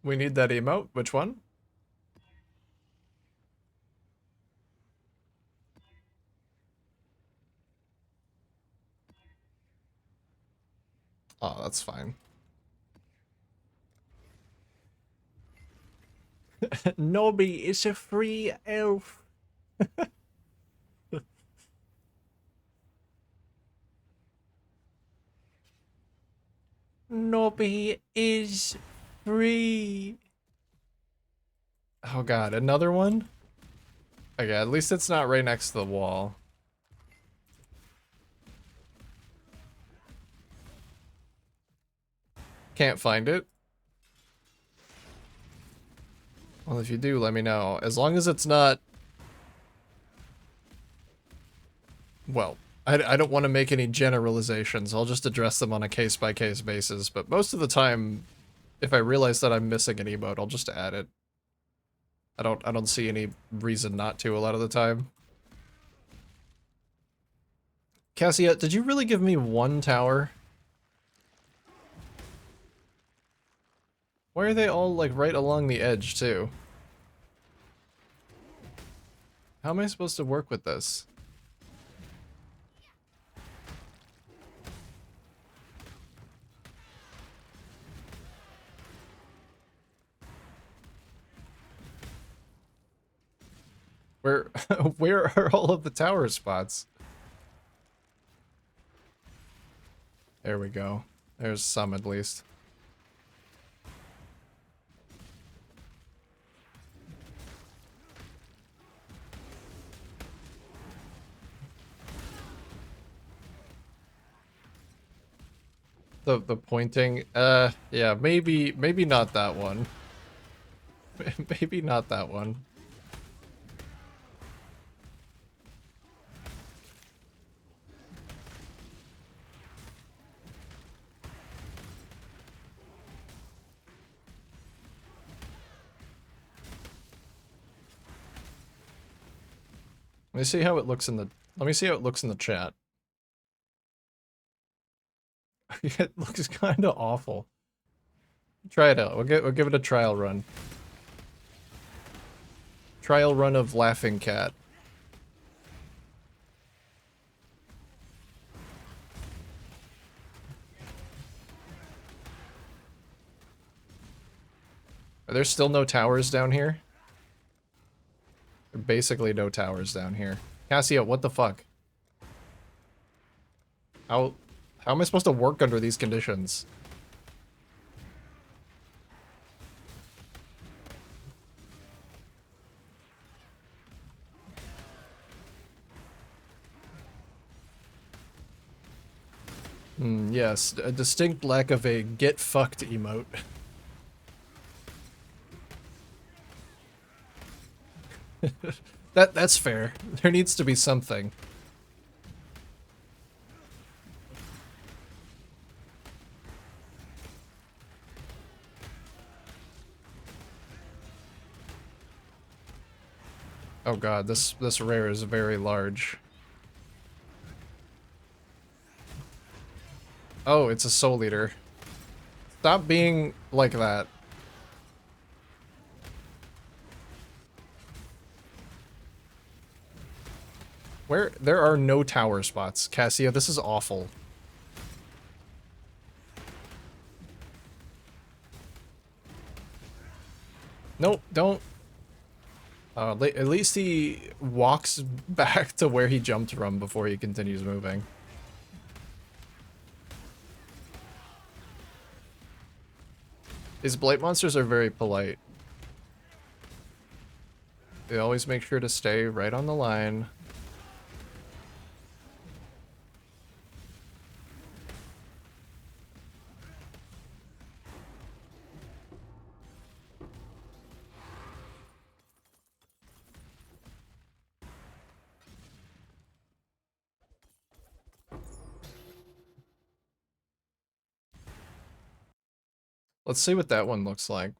We need that emote. Which one? Oh, that's fine. Nobby is a free elf. Nobby is free. Oh god, another one? Okay, at least it's not right next to the wall. Can't find it. Well, if you do, let me know. As long as it's not... Well, I don't want to make any generalizations. I'll just address them on a case-by-case basis. But most of the time, if I realize that I'm missing an emote, I'll just add it. I don't see any reason not to a lot of the time. Cassia, did you really give me one tower? Why are they all, like, right along the edge, too? How am I supposed to work with this? Where, where are all of the tower spots? There we go. There's some, at least. The pointing, yeah, maybe not that one. Maybe not that one. Let me see how it looks in the, let me see how it looks in the chat. It looks kind of awful. Try it out. We'll give it a trial run. Trial run of Laughing Cat. Are there still no towers down here? There are basically no towers down here. Cassia, what the fuck? How am I supposed to work under these conditions? Yes, a distinct lack of a get fucked emote. That's fair. There needs to be something. Oh god, this rare is very large. Oh, it's a soul eater. Stop being like that. Where there are no tower spots. Cassia, this is awful. Nope, don't. At least he walks back to where he jumped from before he continues moving. These blight monsters are very polite. They always make sure to stay right on the line. Let's see what that one looks like.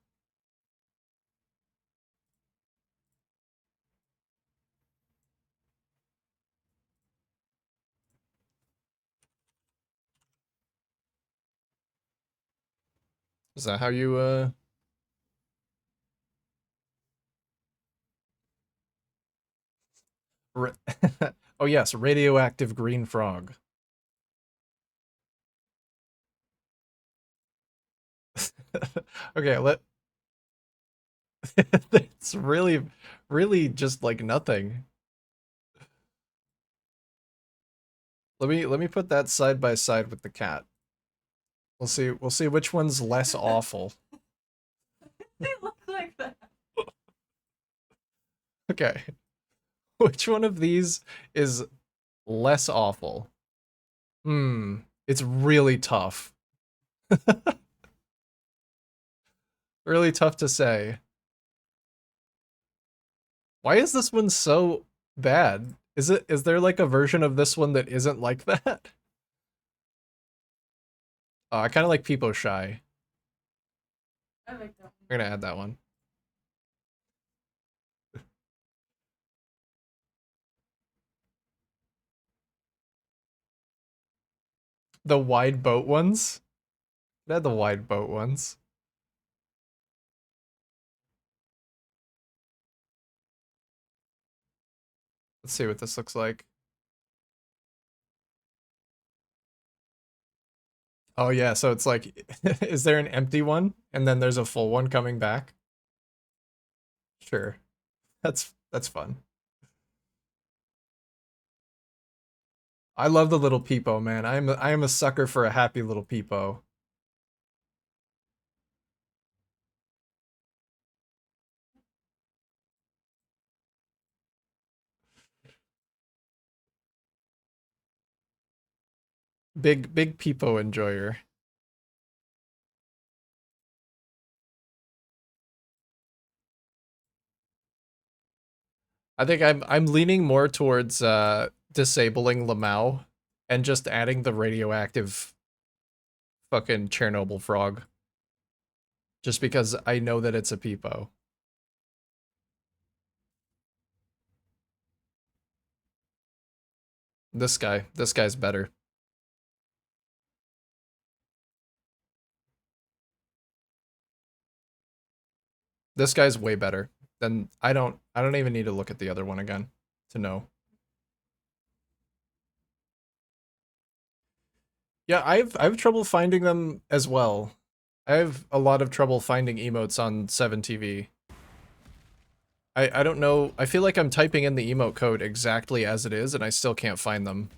Is that how you, oh yes, radioactive green frog. Okay, it's really just like nothing. Let me put that side by side with the cat. We'll see which one's less awful. They look like that. Okay. Which one of these is less awful? It's really tough. Really tough to say. Why is this one so bad? Is there like a version of this one that isn't like that? Oh, I kind of like Peepo Shy. I like that one. We're gonna add that one. The wide boat ones? Add the wide boat ones. Let's see what this looks like. Oh yeah, so it's like, is there an empty one and then there's a full one coming back? Sure, that's fun. I love the little Peepo, man. I am a sucker for a happy little Peepo. Big Peepo enjoyer. I think I'm leaning more towards disabling Lamau and just adding the radioactive fucking Chernobyl frog. Just because I know that it's a Peepo. This guy's better. This guy's way better. Then I don't even need to look at the other one again to know. Yeah, I've trouble finding them as well. I have a lot of trouble finding emotes on 7TV. I don't know. I feel like I'm typing in the emote code exactly as it is and I still can't find them.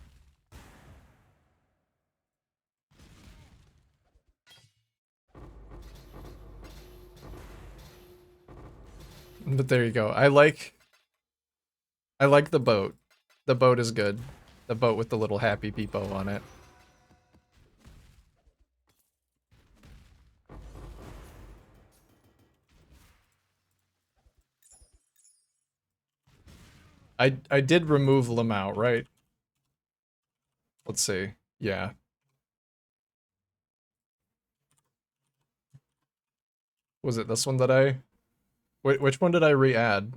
But there you go. I like the boat. The boat is good. The boat with the little happy Peepo on it. I did remove Lamau, right? Let's see. Yeah. Was it this one that which one did I re-add?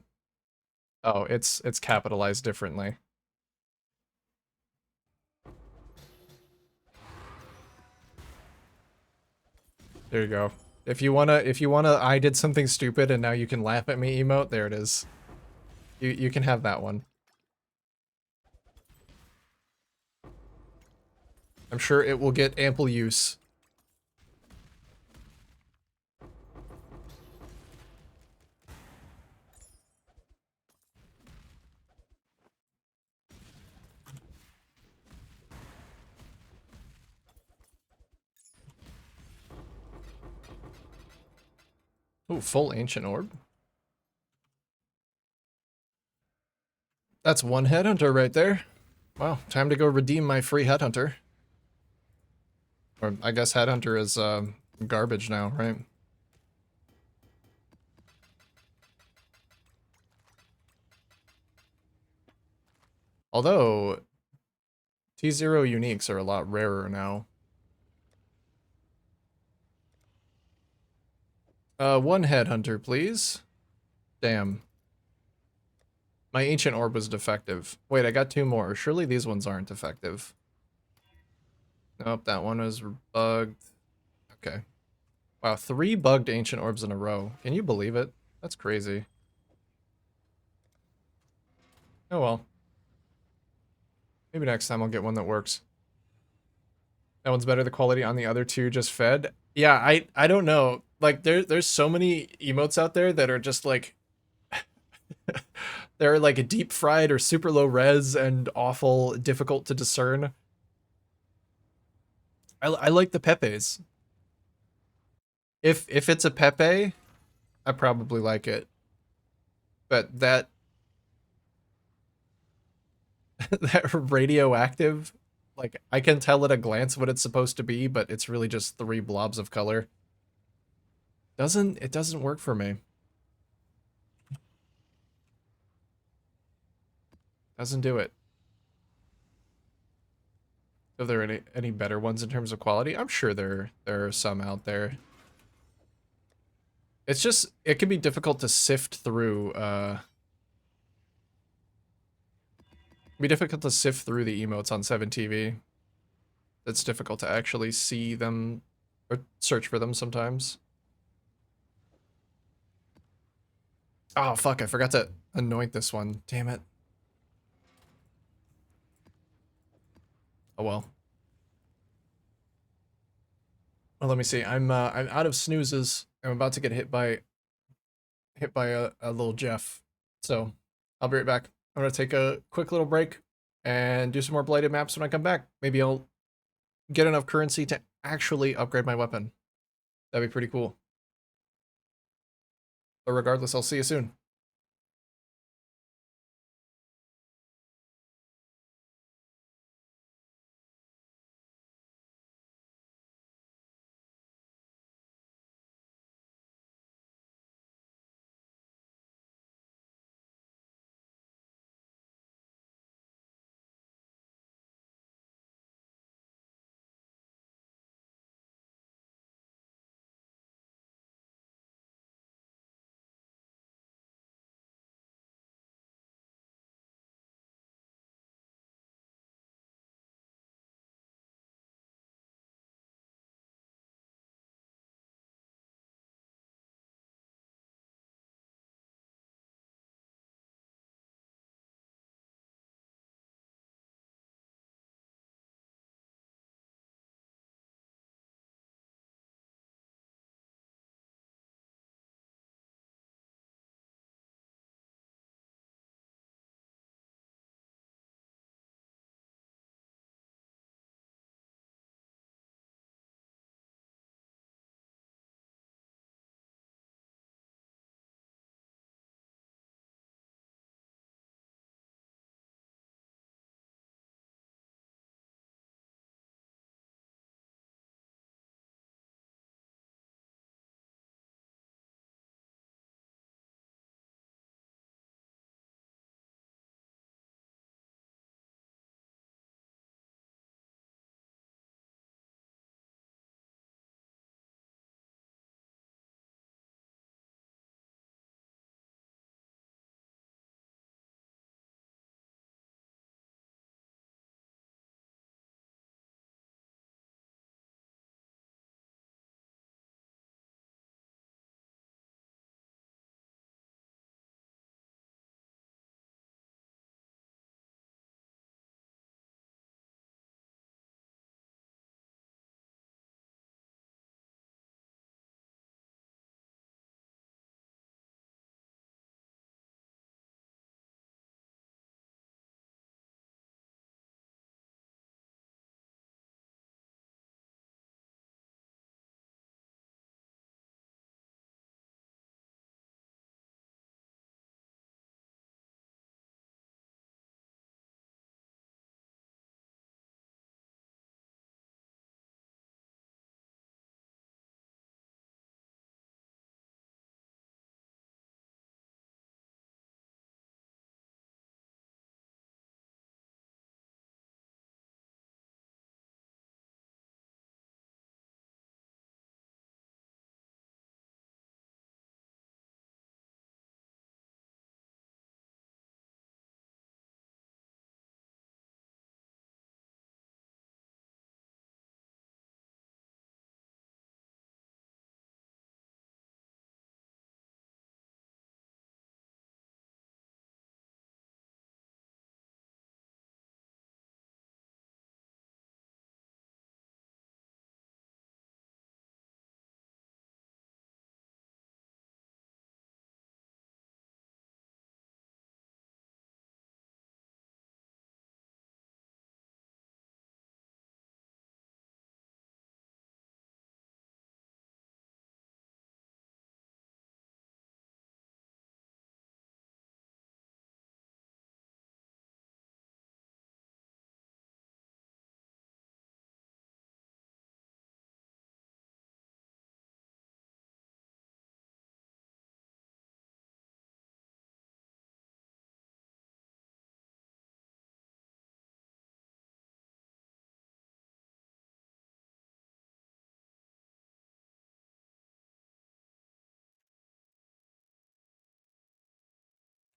Oh, it's capitalized differently. There you go. If you wanna I did something stupid and now you can laugh at me emote, there it is. You can have that one. I'm sure it will get ample use. Ooh, full ancient orb. That's one headhunter right there. Wow, time to go redeem my free headhunter. Or I guess headhunter is garbage now, right? Although T0 uniques are a lot rarer now. One headhunter, please. Damn. My ancient orb was defective. Wait, I got two more. Surely these ones aren't defective. Nope, that one was bugged. Okay. Wow, 3 bugged ancient orbs in a row. Can you believe it? That's crazy. Oh well. Maybe next time I'll get one that works. That one's better. The quality on the other two just fed. Yeah, I don't know. Like there's so many emotes out there that are just like they're like a deep fried or super low res and awful, difficult to discern. I like the Pepes. If it's a Pepe, I probably like it. But that that radioactive, like I can tell at a glance what it's supposed to be, but it's really just 3 blobs of color. It doesn't work for me. Doesn't do it. Are there any better ones in terms of quality? I'm sure there are some out there. It's just it can be difficult to sift through be difficult to sift through the emotes on 7TV. It's difficult to actually see them or search for them sometimes. Oh fuck, I forgot to anoint this one. Damn it. Oh well. Well, let me see. I'm out of snoozes. I'm about to get hit by a little Jeff. So I'll be right back. I'm gonna take a quick little break and do some more blighted maps when I come back. Maybe I'll get enough currency to actually upgrade my weapon. That'd be pretty cool. But regardless, I'll see you soon.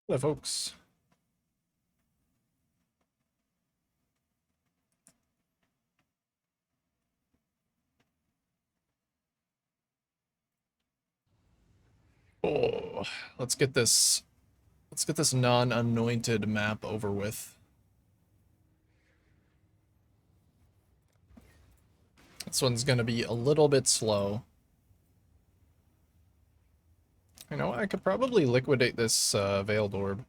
Hello, folks. Oh, let's get this non-anointed map over with. This one's gonna be a little bit slow. You know, I could probably liquidate this Veiled Orb.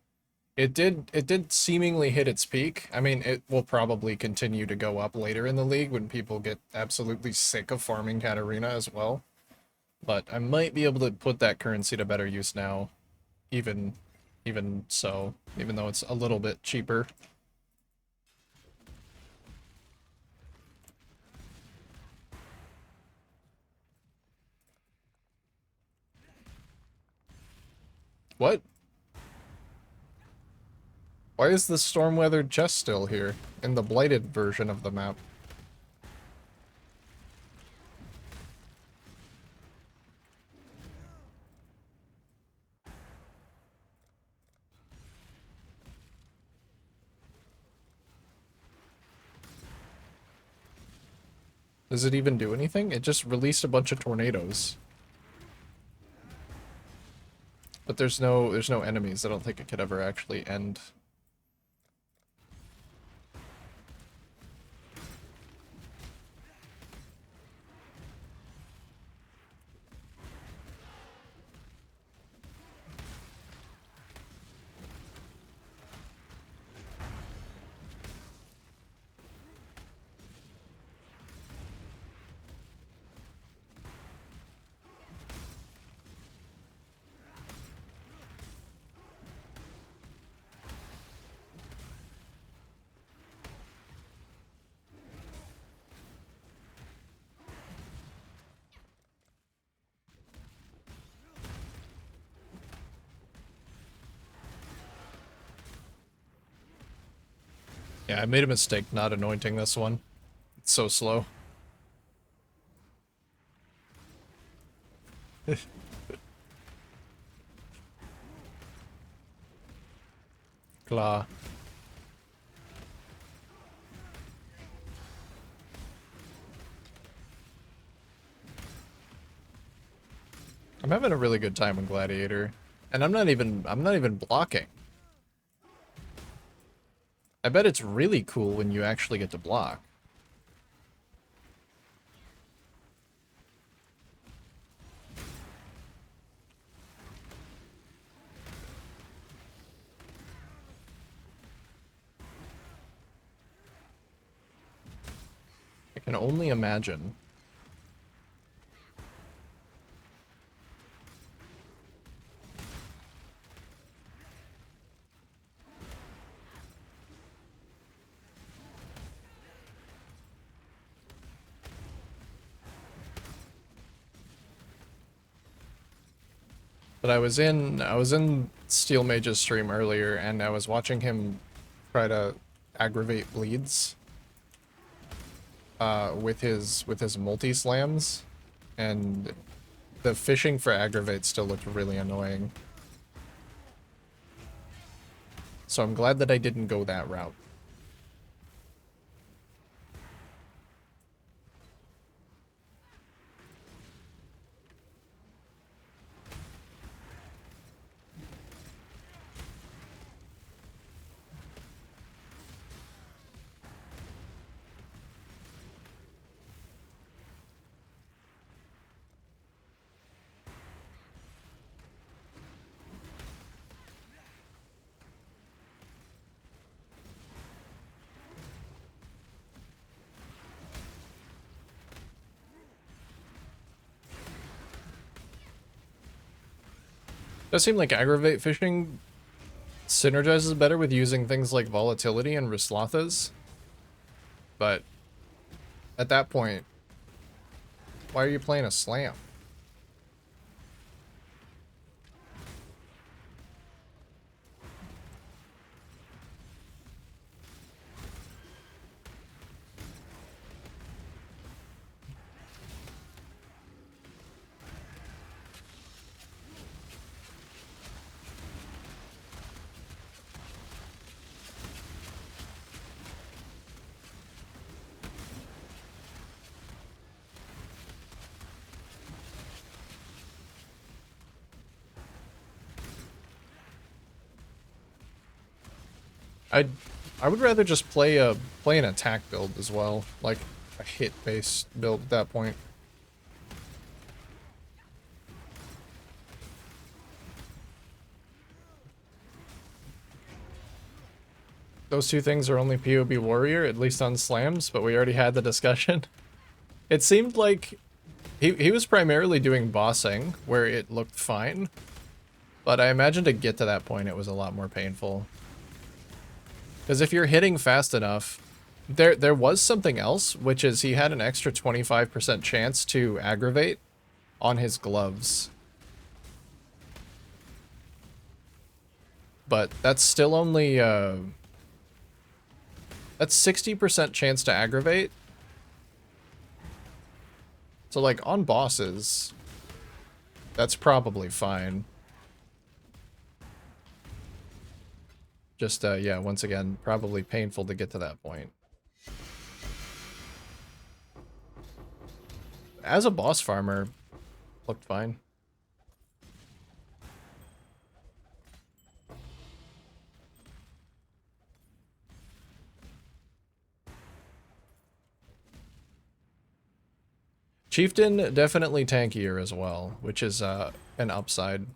It did seemingly hit its peak. I mean, it will probably continue to go up later in the league when people get absolutely sick of farming Katarina as well. But I might be able to put that currency to better use now, even so, even though it's a little bit cheaper. What? Why is the Stormweathered chest still here in the blighted version of the map? Does it even do anything? It just released a bunch of tornadoes. But there's no enemies. I don't think it could ever actually end. Yeah, I made a mistake not anointing this one. It's so slow. Claw. I'm having a really good time with Gladiator. And I'm not even blocking. I bet it's really cool when you actually get to block. I can only imagine. But I was in Steel Mage's stream earlier, and I was watching him try to aggravate bleeds with his multi slams, and the fishing for aggravate still looked really annoying. So I'm glad that I didn't go that route. Does seem like aggravate fishing synergizes better with using things like volatility and Rislathas. But at that point, why are you playing a slam? I would rather just play an attack build as well, like a hit-based build at that point. Those two things are only POB warrior, at least on slams, but we already had the discussion. It seemed like he was primarily doing bossing, where it looked fine, but I imagine to get to that point it was a lot more painful. Because if you're hitting fast enough, there was something else, which is he had an extra 25% chance to aggravate on his gloves. But that's still only, that's 60% chance to aggravate. So, like, on bosses, that's probably fine. Just, yeah, once again, probably painful to get to that point. As a boss farmer, looked fine. Chieftain, definitely tankier as well, which is an upside.